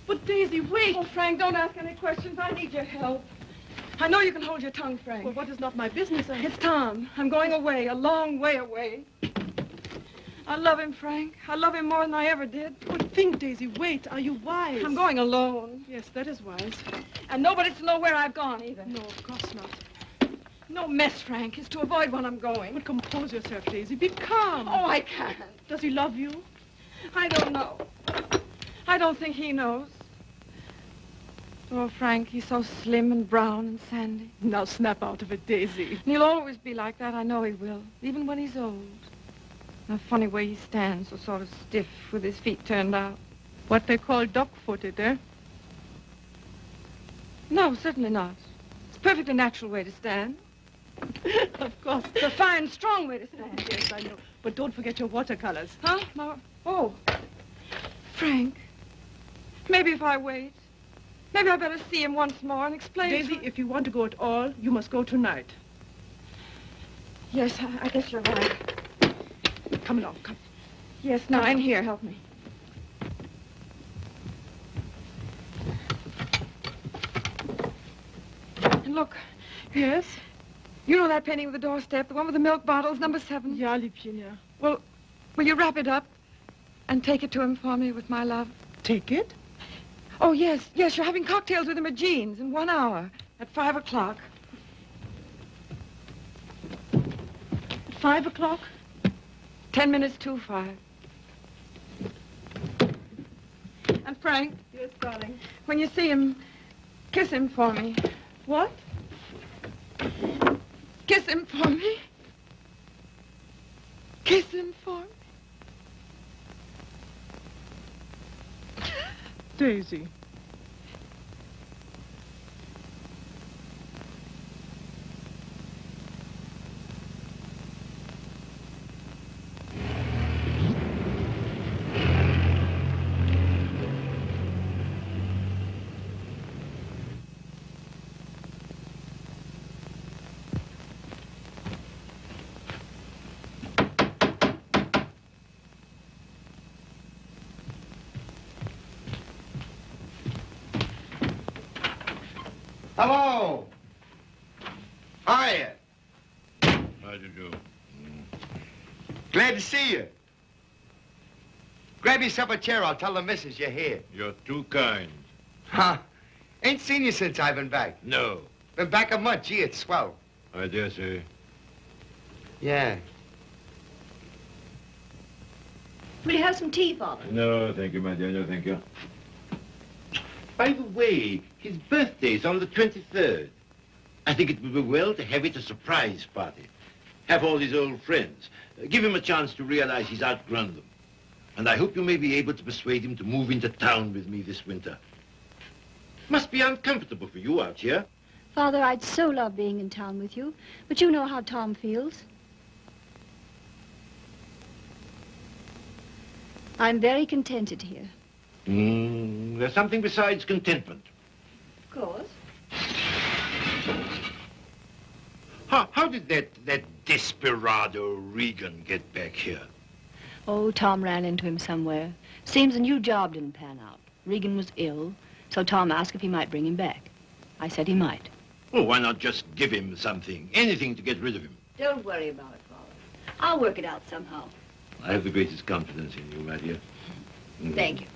But Daisy, wait. Oh, Frank, don't ask any questions. I need your help. I know you can hold your tongue, Frank. Well, what is not my business? It's Tom. I'm going away, a long way away. I love him, Frank. I love him more than I ever did. But think, Daisy, wait. Are you wise? I'm going alone. Yes, that is wise. And nobody's to know where I've gone, either. No, of course not. No mess, Frank. It's to avoid when I'm going. But compose yourself, Daisy. Be calm. Oh, I can't. Does he love you? I don't know. I don't think he knows. Oh, Frank, he's so slim and brown and sandy. Now snap out of it, Daisy. And he'll always be like that. I know he will, even when he's old. And a funny way he stands, so sort of stiff, with his feet turned out. What they call duck-footed, eh? No, certainly not. It's a perfectly natural way to stand. Of course. It's a fine, strong way to stand. Yes, I know. But don't forget your watercolors. Huh? Oh. Frank, maybe if I wait, maybe I better see him once more and explain. Daisy, if you want to go at all, you must go tonight. Yes, I guess you're right. Come along, come. Yes, now in here, help me. And look. Yes? You know that painting with the doorstep, the one with the milk bottles, number 7? Ja, Liebchen, ja. Well, will you wrap it up and take it to him for me with my love? Take it? Oh, yes, you're having cocktails with him at Jean's in 1 hour at 5 o'clock. At 5 o'clock? 10 minutes to 5. And Frank. Yes, darling. When you see him, kiss him for me. What? Kiss him for me. Kiss him for me. Daisy. Hello. Hiya. How'd you do? Glad to see you. Grab yourself a chair. I'll tell the missus you're here. You're too kind. Huh? Ain't seen you since I've been back. No. Been back a month. Gee, it's swell. I dare say. Yeah. Will you have some tea, Father? No, thank you, my dear. No, thank you. By the way, his birthday's on the 23rd. I think it would be well to have it a surprise party. Have all his old friends. Give him a chance to realize he's outgrown them. And I hope you may be able to persuade him to move into town with me this winter. Must be uncomfortable for you out here. Father, I'd so love being in town with you, but you know how Tom feels. I'm very contented here. There's something besides contentment. Of course. How did that desperado Regan get back here? Oh, Tom ran into him somewhere. Seems a new job didn't pan out. Regan was ill, so Tom asked if he might bring him back. I said he might. Well, why not just give him something, anything to get rid of him? Don't worry about it, Father. I'll work it out somehow. I have the greatest confidence in you, my dear. Thank you.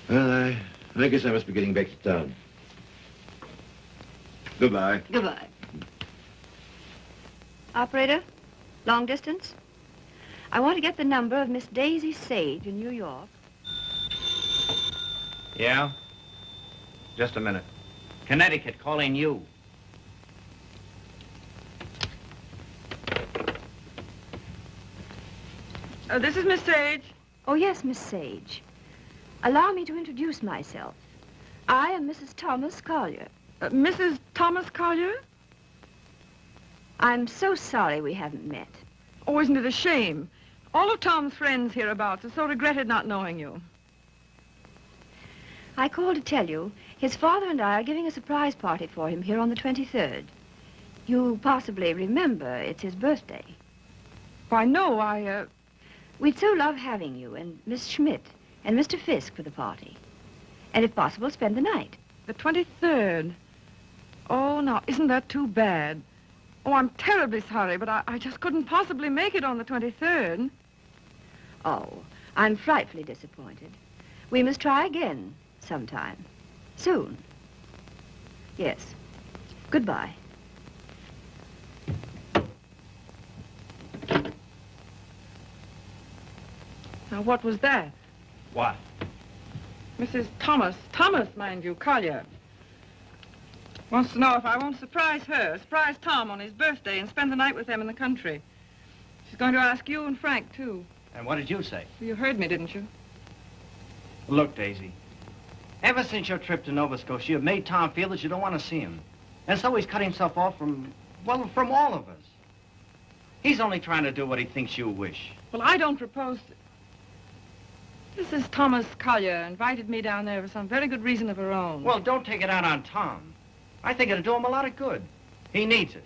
Well, I guess I must be getting back to town. Goodbye. Goodbye. Operator, long distance? I want to get the number of Miss Daisy Sage in New York. Yeah? Just a minute. Connecticut, calling you. This is Miss Sage. Oh, yes, Miss Sage. Allow me to introduce myself. I am Mrs. Thomas Collier. Mrs. Thomas Collier? I'm so sorry we haven't met. Oh, isn't it a shame? All of Tom's friends hereabouts have so regretted not knowing you. I called to tell you his father and I are giving a surprise party for him here on the 23rd. You possibly remember it's his birthday. Why, no, We'd so love having you and Miss Schmidt and Mr. Fisk for the party. And if possible, spend the night. The 23rd. Oh, now, isn't that too bad? Oh, I'm terribly sorry, but I just couldn't possibly make it on the 23rd. Oh, I'm frightfully disappointed. We must try again sometime. Soon. Yes. Goodbye. Now, what was that? What? Mrs. Thomas, mind you, Collier, wants to know if I won't surprise Tom on his birthday and spend the night with them in the country. She's going to ask you and Frank, too. And what did you say? You heard me, didn't you? Look, Daisy, ever since your trip to Nova Scotia, you've made Tom feel that you don't want to see him. And so he's cut himself off from all of us. He's only trying to do what he thinks you wish. Well, I don't propose to... Mrs. Thomas Collier invited me down there for some very good reason of her own. Well, don't take it out on Tom. I think it'll do him a lot of good. He needs it.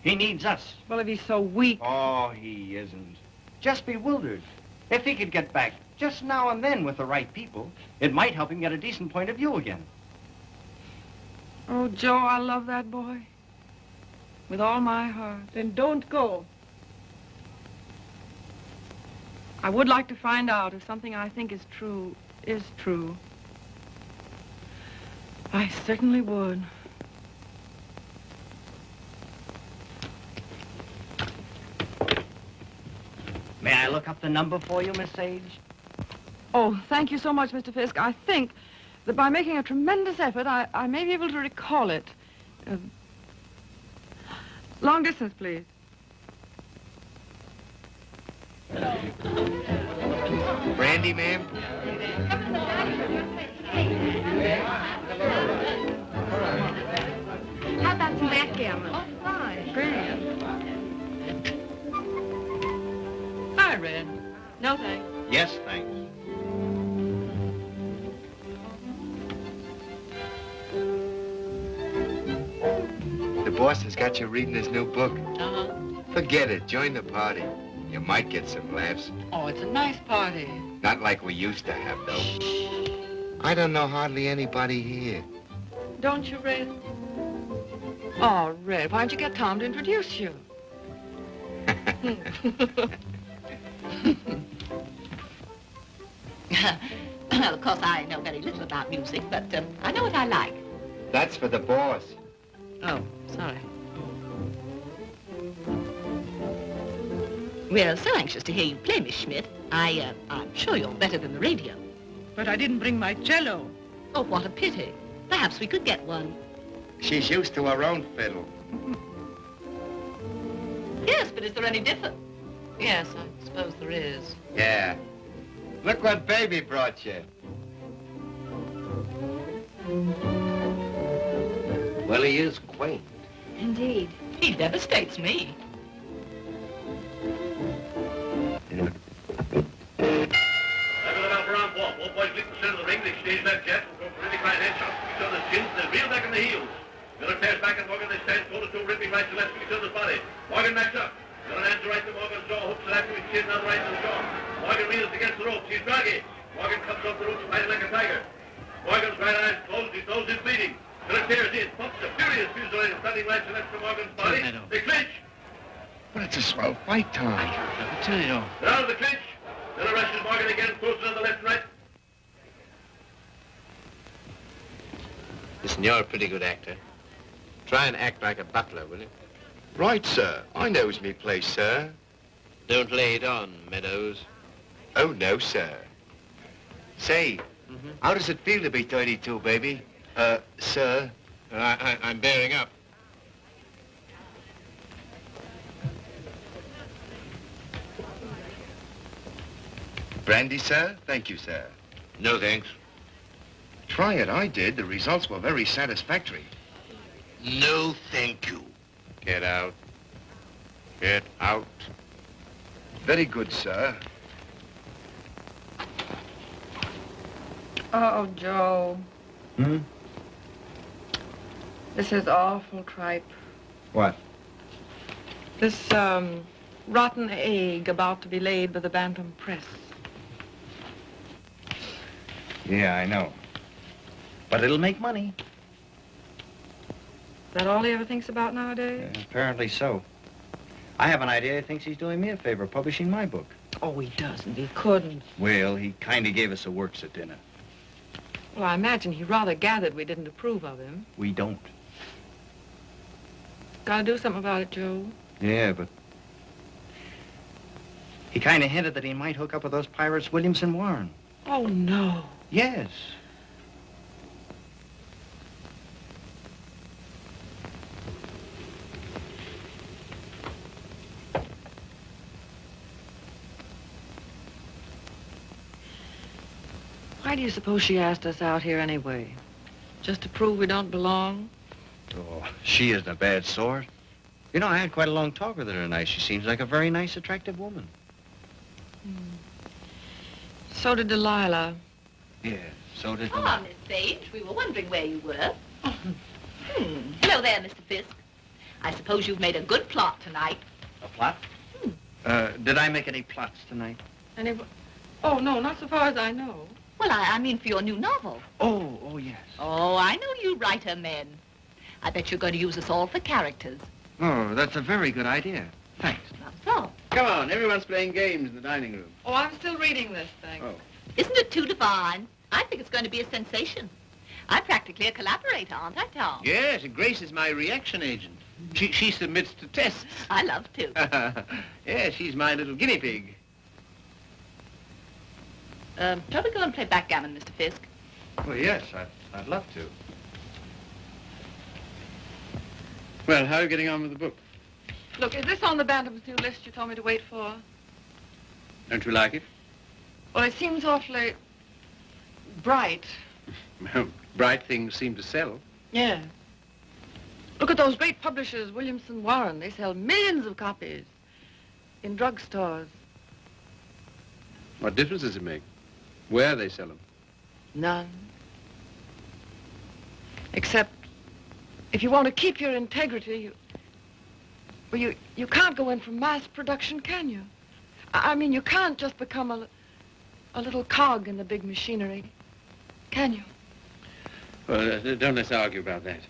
He needs us. Well, if he's so weak... Oh, he isn't. Just bewildered. If he could get back just now and then with the right people, it might help him get a decent point of view again. Oh, Joe, I love that boy. With all my heart. Then don't go. I would like to find out if something I think is true. I certainly would. May I look up the number for you, Miss Sage? Oh, thank you so much, Mr. Fisk. I think that by making a tremendous effort, I may be able to recall it. Long distance, please. Brandy, ma'am? How about some backgammon? Oh, fine. Grand. Hi, Red. No thanks. Yes, thanks. The boss has got you reading his new book. Uh-huh. Forget it. Join the party. You might get some laughs. Oh, it's a nice party. Not like we used to have, though. I don't know hardly anybody here. Don't you, Red? Oh, Red, why don't you get Tom to introduce you? Well, of course, I know very little about music, but I know what I like. That's for the boss. Oh, sorry. We're so anxious to hear you play, Miss Schmidt. I'm sure you're better than the radio. But I didn't bring my cello. Oh, what a pity. Perhaps we could get one. She's used to her own fiddle. Yes, but is there any difference? Yes, I suppose there is. Yeah. Look what Baby brought you. Well, he is quaint. Indeed. He devastates me. Both boys leap the center of the ring, they exchange that jet, go for really fine headshots to each other's chins, they reel back in the heels. Miller tears back and Morgan, they stand toe-to-toe, ripping right to left to each other's body. Morgan backs up. Miller hands the right to Morgan's jaw, hooks it after his chin, now the right to the jaw. Morgan reels against the ropes, he's draggy. Morgan comes off the ropes, fighting like a tiger. Morgan's right eye's closed, his nose is bleeding. Miller tears in, pumps a furious fusillade of standing right to left to Morgan's body. They clinch. But it's a swell fight, Tom. I tell you. They're out of the clinch. Miller rushes Morgan again, throws it on the left and right. Listen, you're a pretty good actor. Try and act like a butler, will you? Right, sir. I knows me place, sir. Don't lay it on, Meadows. Oh, no, sir. Say, how does it feel to be 32, baby? Sir? I'm bearing up. Brandy, sir? Thank you, sir. No, thanks. Try it, I did. The results were very satisfactory. No, thank you. Get out. Get out. Very good, sir. Oh, Joe. Hmm? This is awful tripe. What? This, rotten egg about to be laid by the Bantam Press. Yeah, I know. But it'll make money. Is that all he ever thinks about nowadays? Apparently so. I have an idea he thinks he's doing me a favor, publishing my book. Oh, he doesn't. He couldn't. Well, he kind of gave us a works at dinner. Well, I imagine he rather gathered we didn't approve of him. We don't. Gotta do something about it, Joe. Yeah, but... He kind of hinted that he might hook up with those pirates, Williamson Warren. Oh, no. Yes. Why do you suppose she asked us out here anyway? Just to prove we don't belong? Oh, she isn't a bad sort. You know, I had quite a long talk with her tonight. She seems like a very nice, attractive woman. So did Delilah. Yeah, so did Ah, Miss Sage, we were wondering where you were. Hello there, Mr. Fisk. I suppose you've made a good plot tonight. A plot? Did I make any plots tonight? Oh, no, not so far as I know. Well, I mean for your new novel. Oh, yes. Oh, I know you writer men. I bet you're going to use us all for characters. Oh, that's a very good idea. Thanks. Not so. Come on, everyone's playing games in the dining room. Oh, I'm still reading this thing. Oh. Isn't it too divine? I think it's going to be a sensation. I'm practically a collaborator, aren't I, Tom? Yes, Grace is my reaction agent. She submits to tests. I love to. Yeah, she's my little guinea pig. Shall we go and play backgammon, Mr. Fisk? Well, yes, I'd love to. Well, how are you getting on with the book? Look, is this on the Bantam's new list you told me to wait for? Don't you like it? Well, it seems awfully bright. Well, bright things seem to sell. Yeah. Look at those great publishers, Williamson Warren. They sell millions of copies in drugstores. What difference does it make? Where they sell them? None. Except if you want to keep your integrity, you can't go in for mass production, can you? I mean, you can't just become a little cog in the big machinery, can you? Well, don't let's argue about that.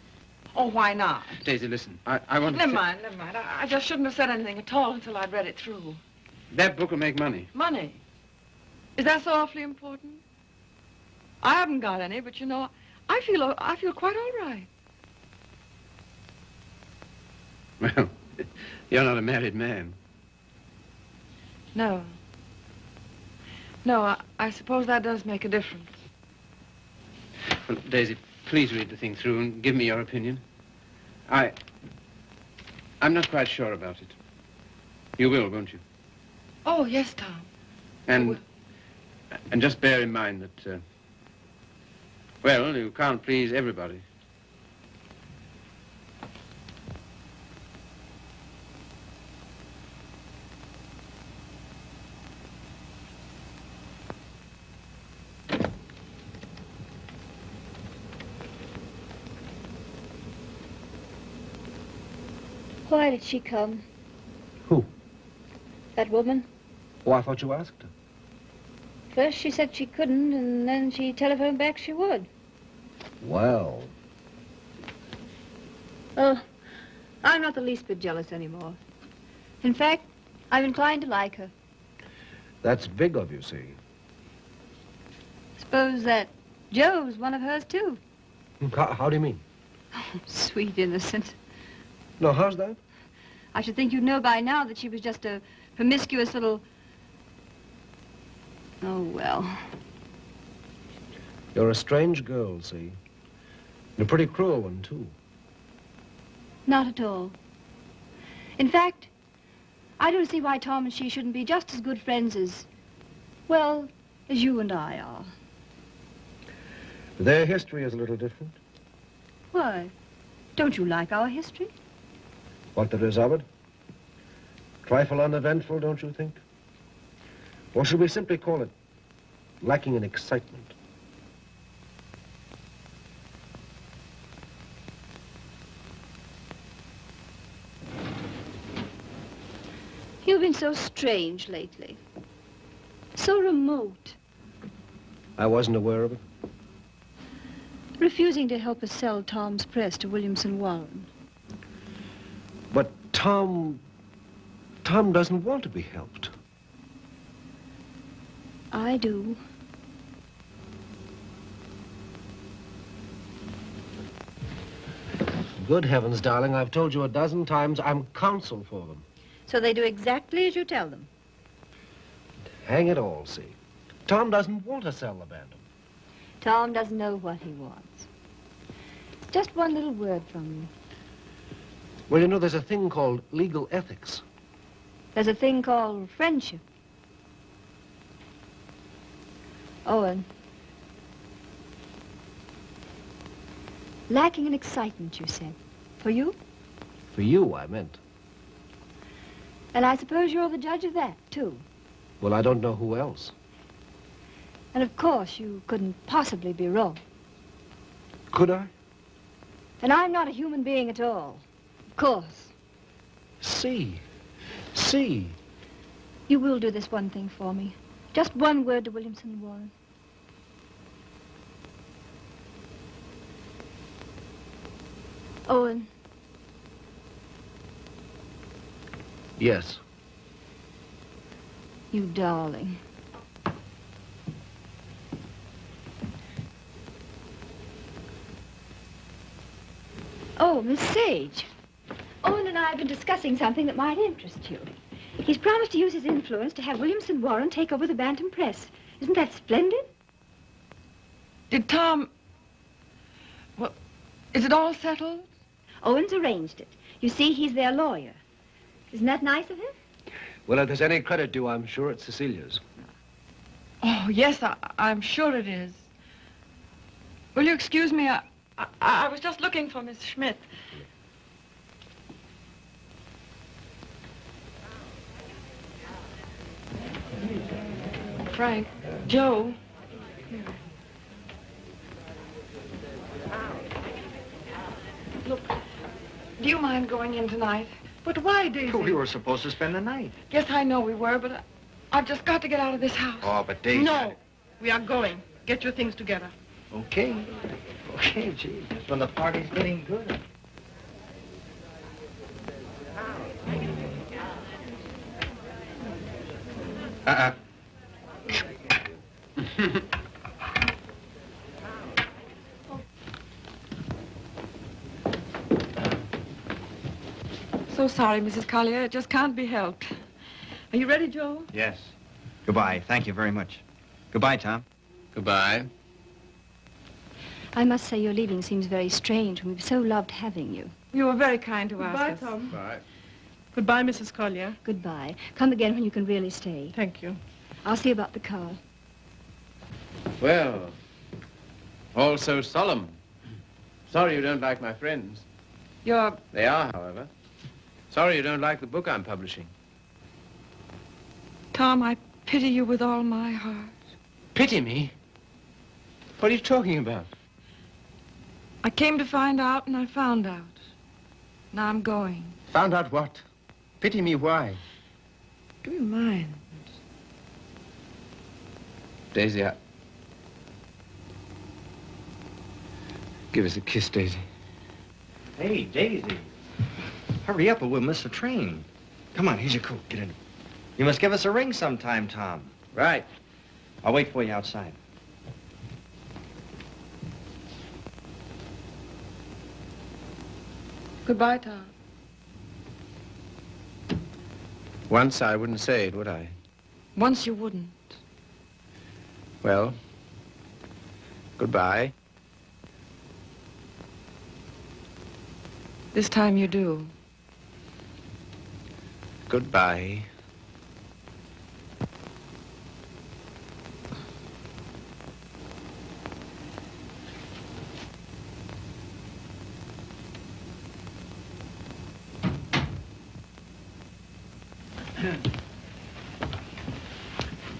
Oh, why not? Daisy, listen. I want to... Never mind. I just shouldn't have said anything at all until I'd read it through. That book will make money. Money? Is that so awfully important? I haven't got any, but you know, I feel quite all right. Well, you're not a married man. No. No, I suppose that does make a difference. Well, Daisy, please read the thing through and give me your opinion. I'm not quite sure about it. You will, won't you? Oh, yes, Tom. And just bear in mind that, well, you can't please everybody. Why did she come? Who? That woman. Oh, I thought you asked her. First she said she couldn't, and then she telephoned back she would. Well. Oh, I'm not the least bit jealous anymore. In fact, I'm inclined to like her. That's big of you, see. Suppose that Joe's one of hers, too. How do you mean? Oh, sweet innocent. No, how's that? I should think you'd know by now that she was just a promiscuous little... Oh, well. You're a strange girl, see. And a pretty cruel one, too. Not at all. In fact, I don't see why Tom and she shouldn't be just as good friends as, well, as you and I are. Their history is a little different. Why? Don't you like our history? What there is of it. Trifle uneventful, don't you think? Or should we simply call it lacking in excitement? You've been so strange lately. So remote. I wasn't aware of it. Refusing to help us sell Tom's press to Williamson Warren. But Tom doesn't want to be helped. I do. Good heavens, darling, I've told you a dozen times I'm counsel for them. So they do exactly as you tell them. Hang it all, see. Tom doesn't want to sell the Bantam. Tom doesn't know what he wants. It's just one little word from you. Well, you know, there's a thing called legal ethics. There's a thing called friendship. Owen. Lacking in excitement, you said. For you? For you, I meant. And I suppose you're the judge of that, too. Well, I don't know who else. And of course, you couldn't possibly be wrong. Could I? And I'm not a human being at all. Of course. See. You will do this one thing for me. Just one word to Williamson Warren. Owen. Yes. You darling. Oh, Miss Sage. Owen and I have been discussing something that might interest you. He's promised to use his influence to have Williamson Warren take over the Bantam Press. Isn't that splendid? Did Tom... Well, is it all settled? Owen's arranged it. You see, he's their lawyer. Isn't that nice of him? Well, if there's any credit due, I'm sure it's Cecilia's. Oh, yes, I'm sure it is. Will you excuse me? I was just looking for Miss Schmidt. Frank, Joe. Look, do you mind going in tonight? But why, Daisy? We were supposed to spend the night. Yes, I know we were, but I've just got to get out of this house. Oh, but Daisy... No, we are going. Get your things together. Okay. Okay, gee. That's when the party's getting good. So sorry, Mrs. Collier. It just can't be helped. Are you ready, Joe? Yes. Goodbye. Thank you very much. Goodbye, Tom. Goodbye. I must say your leaving seems very strange. We've so loved having you. You were very kind to ask Goodbye, us. Tom. Bye. Goodbye, Mrs. Collier. Goodbye. Come again when you can really stay. Thank you. I'll see about the car. Well, all so solemn. Sorry you don't like my friends. You're... They are, however. Sorry you don't like the book I'm publishing. Tom, I pity you with all my heart. Pity me? What are you talking about? I came to find out, and I found out. Now I'm going. Found out what? Pity me why? Do you mind? Daisy, give us a kiss, Daisy. Hey, Daisy. Hurry up or we'll miss the train. Come on, here's your coat. Get in. You must give us a ring sometime, Tom. Right. I'll wait for you outside. Goodbye, Tom. Once I wouldn't say it, would I? Once you wouldn't. Well, goodbye. This time you do. Goodbye.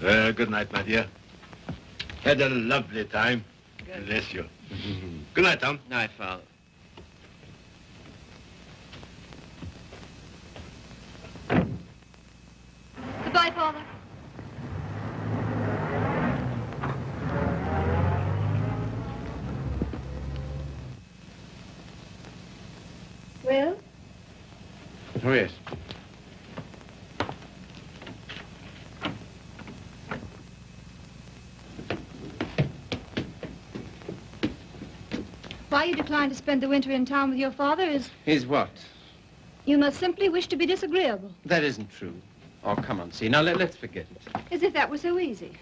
Good night, my dear. Had a lovely time. Bless you. Good night, Tom. Night, Father. Goodbye, Father. Well? Oh, yes. Why you decline to spend the winter in town with your father is... Is what? You must simply wish to be disagreeable. That isn't true. Oh, come on, see. Now, let's forget it. As if that were so easy.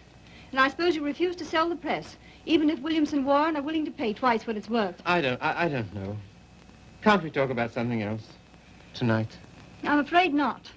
And I suppose you refuse to sell the press, even if Williamson Warren are willing to pay twice what it's worth. I don't know. Can't we talk about something else tonight? I'm afraid not.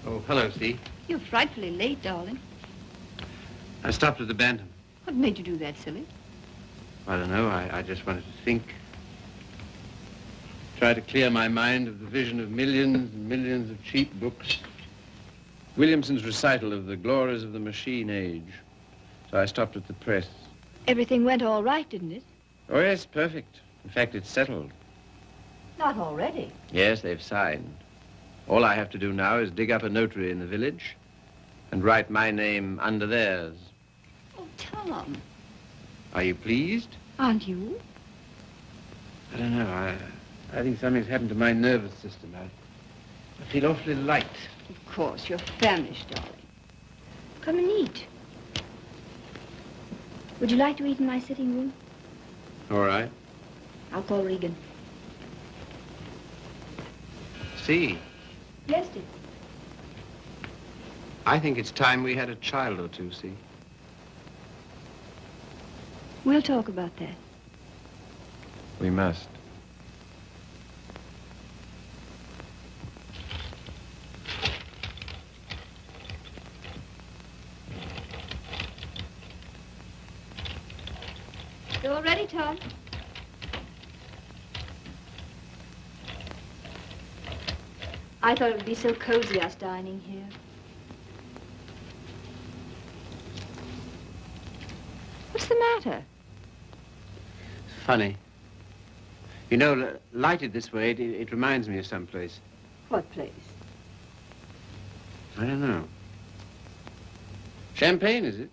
Oh, hello, Steve. You're frightfully late, darling. I stopped at the Bantam. What made you do that, silly? I don't know. I just wanted to think. Try to clear my mind of the vision of millions and millions of cheap books. Williamson's recital of the glories of the machine age. So I stopped at the press. Everything went all right, didn't it? Oh, yes, perfect. In fact, it's settled. Not already. Yes, they've signed. All I have to do now is dig up a notary in the village and write my name under theirs. Oh, Tom. Are you pleased? Aren't you? I don't know. I think something's happened to my nervous system. I feel awfully light. Of course, you're famished, darling. Come and eat. Would you like to eat in my sitting room? All right. I'll call Regan. See, Yes, dear. I think it's time we had a child or two, see? We'll talk about that. We must. You all ready, Tom? I thought it would be so cozy, us dining here. What's the matter? Funny. You know, lighted this way, it reminds me of someplace. What place? I don't know. Champagne, is it?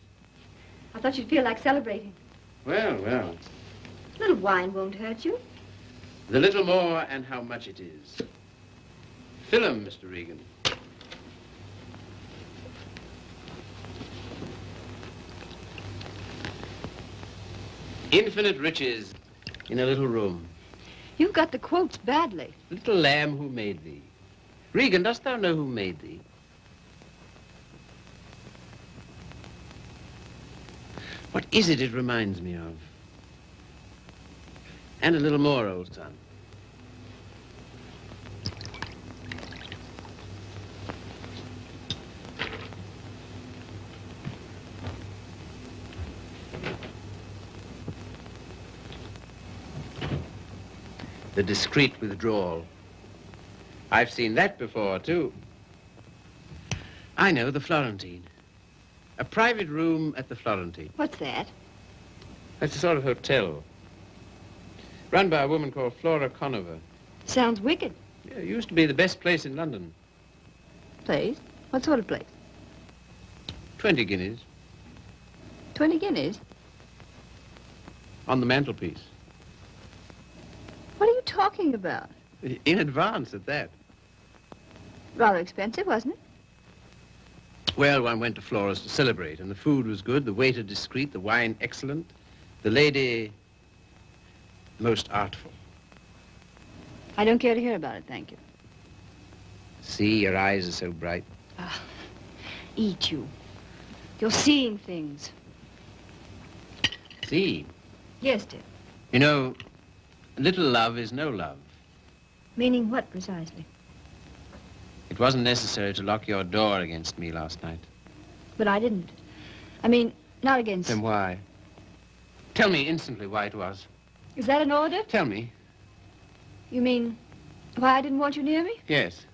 I thought you'd feel like celebrating. Well. A little wine won't hurt you. The little more and how much it is. Fill 'em, Mr. Regan. Infinite riches in a little room. You've got the quotes badly. Little lamb who made thee. Regan, dost thou know who made thee? What is it reminds me of? And a little more, old son. The discreet withdrawal. I've seen that before, too. I know, the Florentine. A private room at the Florentine. What's that? That's a sort of hotel. Run by a woman called Flora Conover. Sounds wicked. Yeah, it used to be the best place in London. Place? What sort of place? 20 guineas. 20 guineas? On the mantelpiece. What are you talking about? In advance at that. Rather expensive, wasn't it? Well, one went to Flora's to celebrate, and the food was good, the waiter discreet, the wine excellent, the lady most artful. I don't care to hear about it, thank you. See, your eyes are so bright. Eat you. You're seeing things. See? Yes, dear. You know, little love is no love. Meaning what, precisely? It wasn't necessary to lock your door against me last night. But I didn't. I mean, not against... Then why? Tell me instantly why it was. Is that an order? Tell me. You mean why I didn't want you near me? Yes.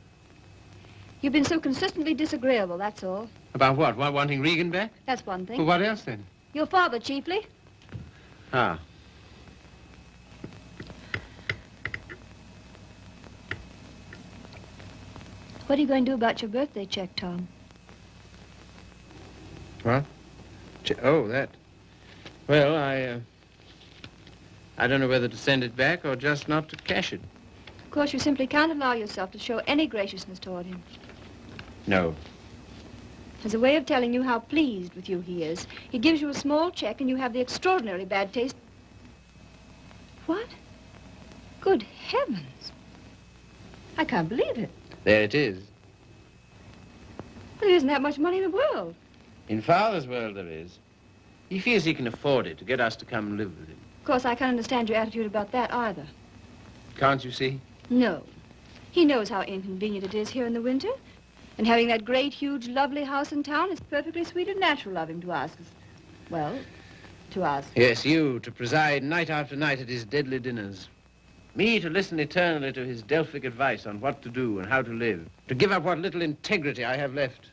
You've been so consistently disagreeable, that's all. About what? Wanting Regan back? That's one thing. Well, what else then? Your father, chiefly. Ah. What are you going to do about your birthday check, Tom? What? Oh, that. Well, I don't know whether to send it back or just not to cash it. Of course, you simply can't allow yourself to show any graciousness toward him. No. As a way of telling you how pleased with you he is, he gives you a small check and you have the extraordinarily bad taste. What? Good heavens. I can't believe it. There it is. There isn't that much money in the world. In Father's world, there is. He feels he can afford it to get us to come and live with him. Of course, I can't understand your attitude about that either. Can't you see? No. He knows how inconvenient it is here in the winter. And having that great, huge, lovely house in town is perfectly sweet and natural of him to ask us. Well, to ask. Yes, you, to preside night after night at his deadly dinners. Me, to listen eternally to his Delphic advice on what to do and how to live. To give up what little integrity I have left.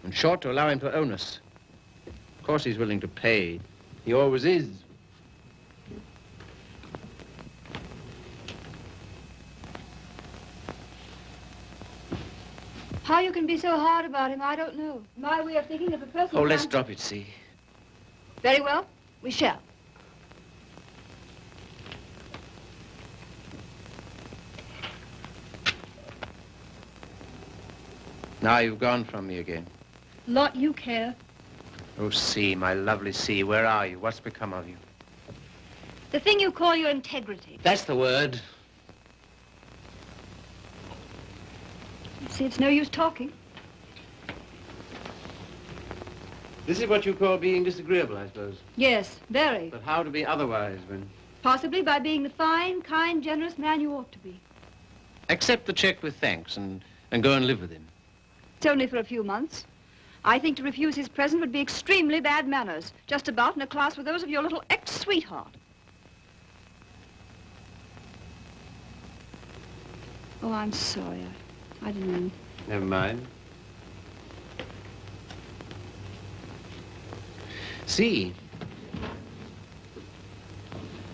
In short, to allow him to own us. Of course, he's willing to pay. He always is. How you can be so hard about him, I don't know. My way of thinking of a person... Oh, let's drop it, see. Very well. We shall. Now you've gone from me again. Lot you care. Oh, C, my lovely C, where are you? What's become of you? The thing you call your integrity. That's the word. See, it's no use talking. This is what you call being disagreeable, I suppose. Yes, very. But how to be otherwise when... Possibly by being the fine, kind, generous man you ought to be. Accept the check with thanks and go and live with him. It's only for a few months. I think to refuse his present would be extremely bad manners, just about in a class with those of your little ex-sweetheart. Oh, I'm sorry. I didn't mean... Never mind. See,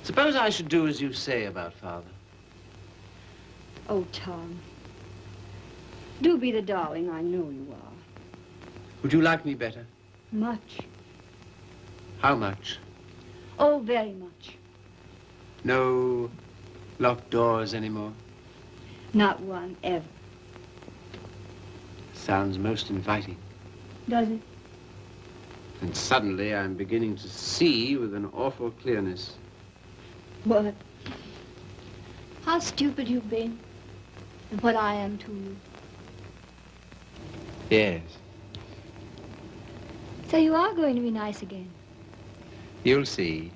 suppose I should do as you say about Father. Oh, Tom. Do be the darling I know you are. Would you like me better? Much. How much? Oh, very much. No locked doors anymore? Not one, ever. Sounds most inviting. Does it? And suddenly I'm beginning to see with an awful clearness. What? How stupid you've been. And what I am to you. Yes. So you are going to be nice again. You'll see.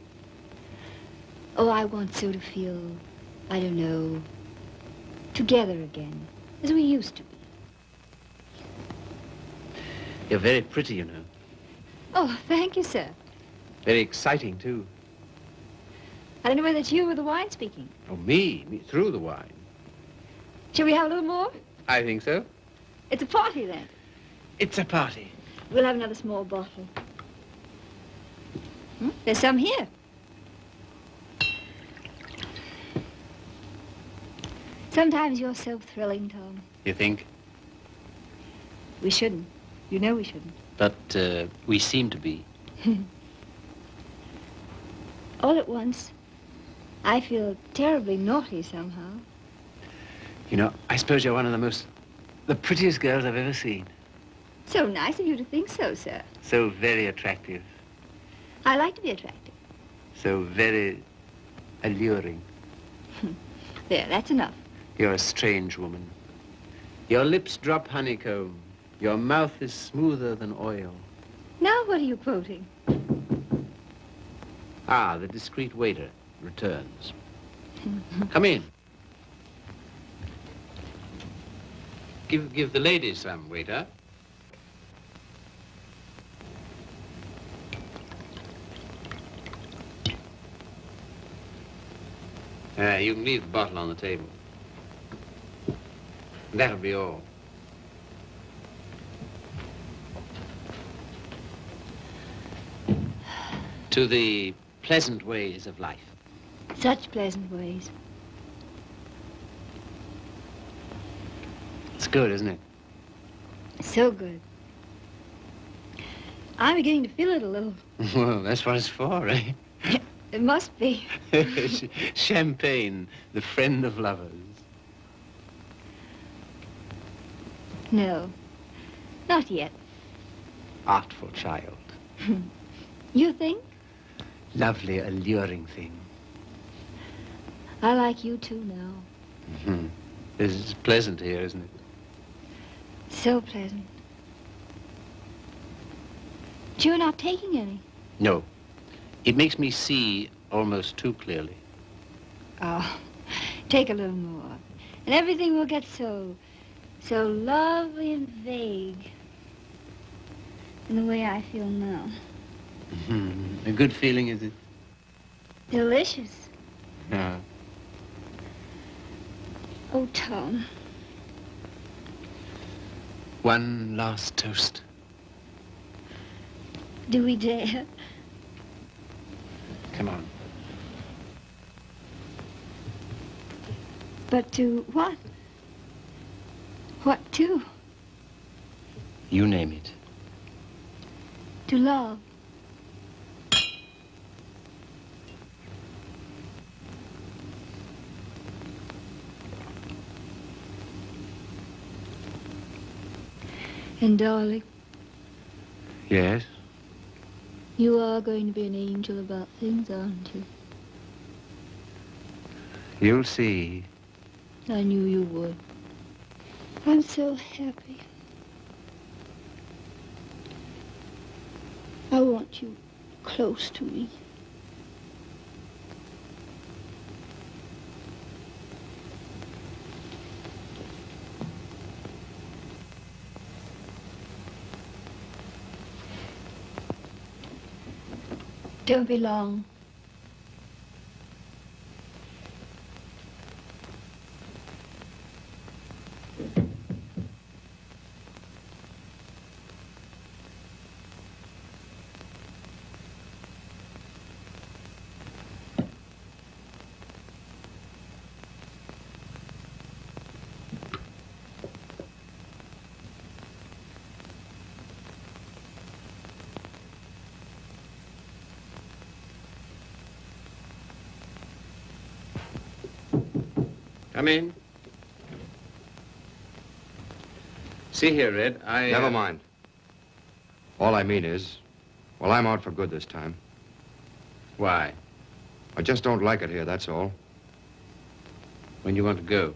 Oh, I want so to feel, I don't know, together again, as we used to be. You're very pretty, you know. Oh, thank you, sir. Very exciting, too. I don't know whether it's you or the wine speaking. Oh, me through the wine. Shall we have a little more? I think so. It's a party, then. It's a party. We'll have another small bottle. There's some here. Sometimes you're so thrilling, Tom. You think? We shouldn't. You know we shouldn't. But we seem to be. All at once, I feel terribly naughty somehow. You know, I suppose you're one of the prettiest girls I've ever seen. So nice of you to think so, sir. So very attractive. I like to be attractive. So very alluring. There, that's enough. You're a strange woman. Your lips drop honeycomb. Your mouth is smoother than oil. Now what are you quoting? Ah, the discreet waiter returns. Come in. Give the ladies some, waiter. You can leave the bottle on the table. That'll be all. To the pleasant ways of life. Such pleasant ways. It's good, isn't it? So good. I'm beginning to feel it a little. Well, that's what it's for, eh? It must be. Champagne, the friend of lovers. No, not yet. Artful child. You think? Lovely, alluring thing. I like you too now. Mm-hmm. It's pleasant here, isn't it? So pleasant. But you're not taking any. No. It makes me see almost too clearly. Oh, take a little more. And everything will get so lovely and vague. In the way I feel now. Mm-hmm. A good feeling, is it? Delicious. Yeah. Oh, Tom. One last toast. Do we dare? Come on. But to what? What to? You name it. To love. And darling, Yes? you are going to be an angel about things, aren't you? You'll see. I knew you would. I'm so happy. I want you close to me. Don't be long. Come in. See here, Red, Never mind. All I mean is, well, I'm out for good this time. Why? I just don't like it here, that's all. When you want to go?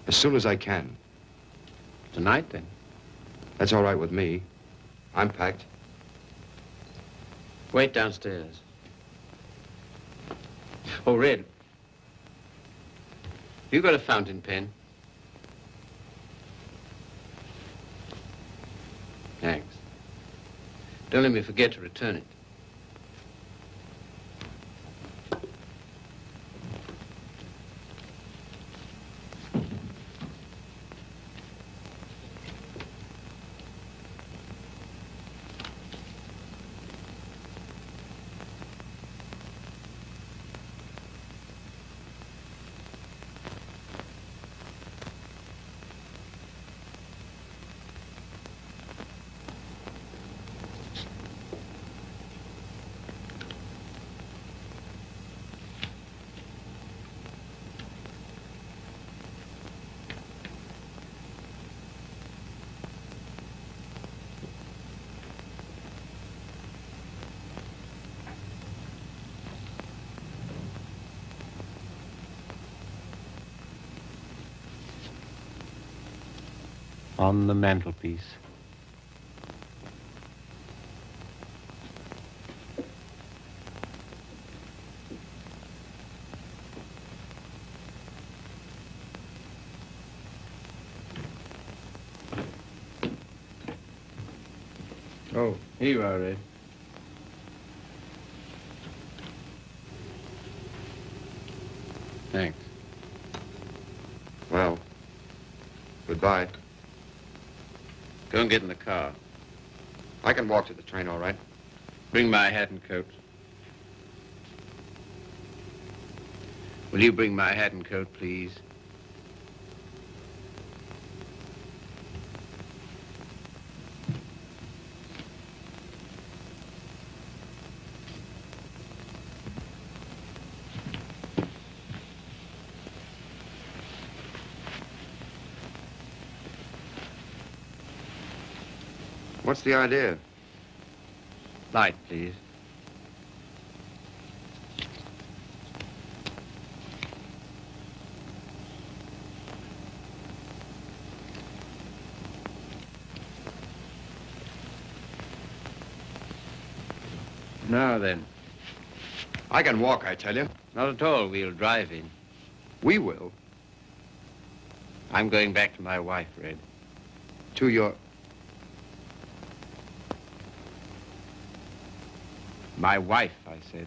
As soon as I can. Tonight, then? That's all right with me. I'm packed. Wait downstairs. Oh, Red. You got a fountain pen? Thanks. Don't let me forget to return it. On the mantelpiece. Oh, here you are, Red. Thanks. Well, goodbye. Go and get in the car. I can walk to the train, all right? Bring my hat and coat. Will you bring my hat and coat, please? What's the idea? Light, please. Now then. I can walk, I tell you. Not at all. We'll drive in. We will. I'm going back to my wife, Red. To your... My wife, I said.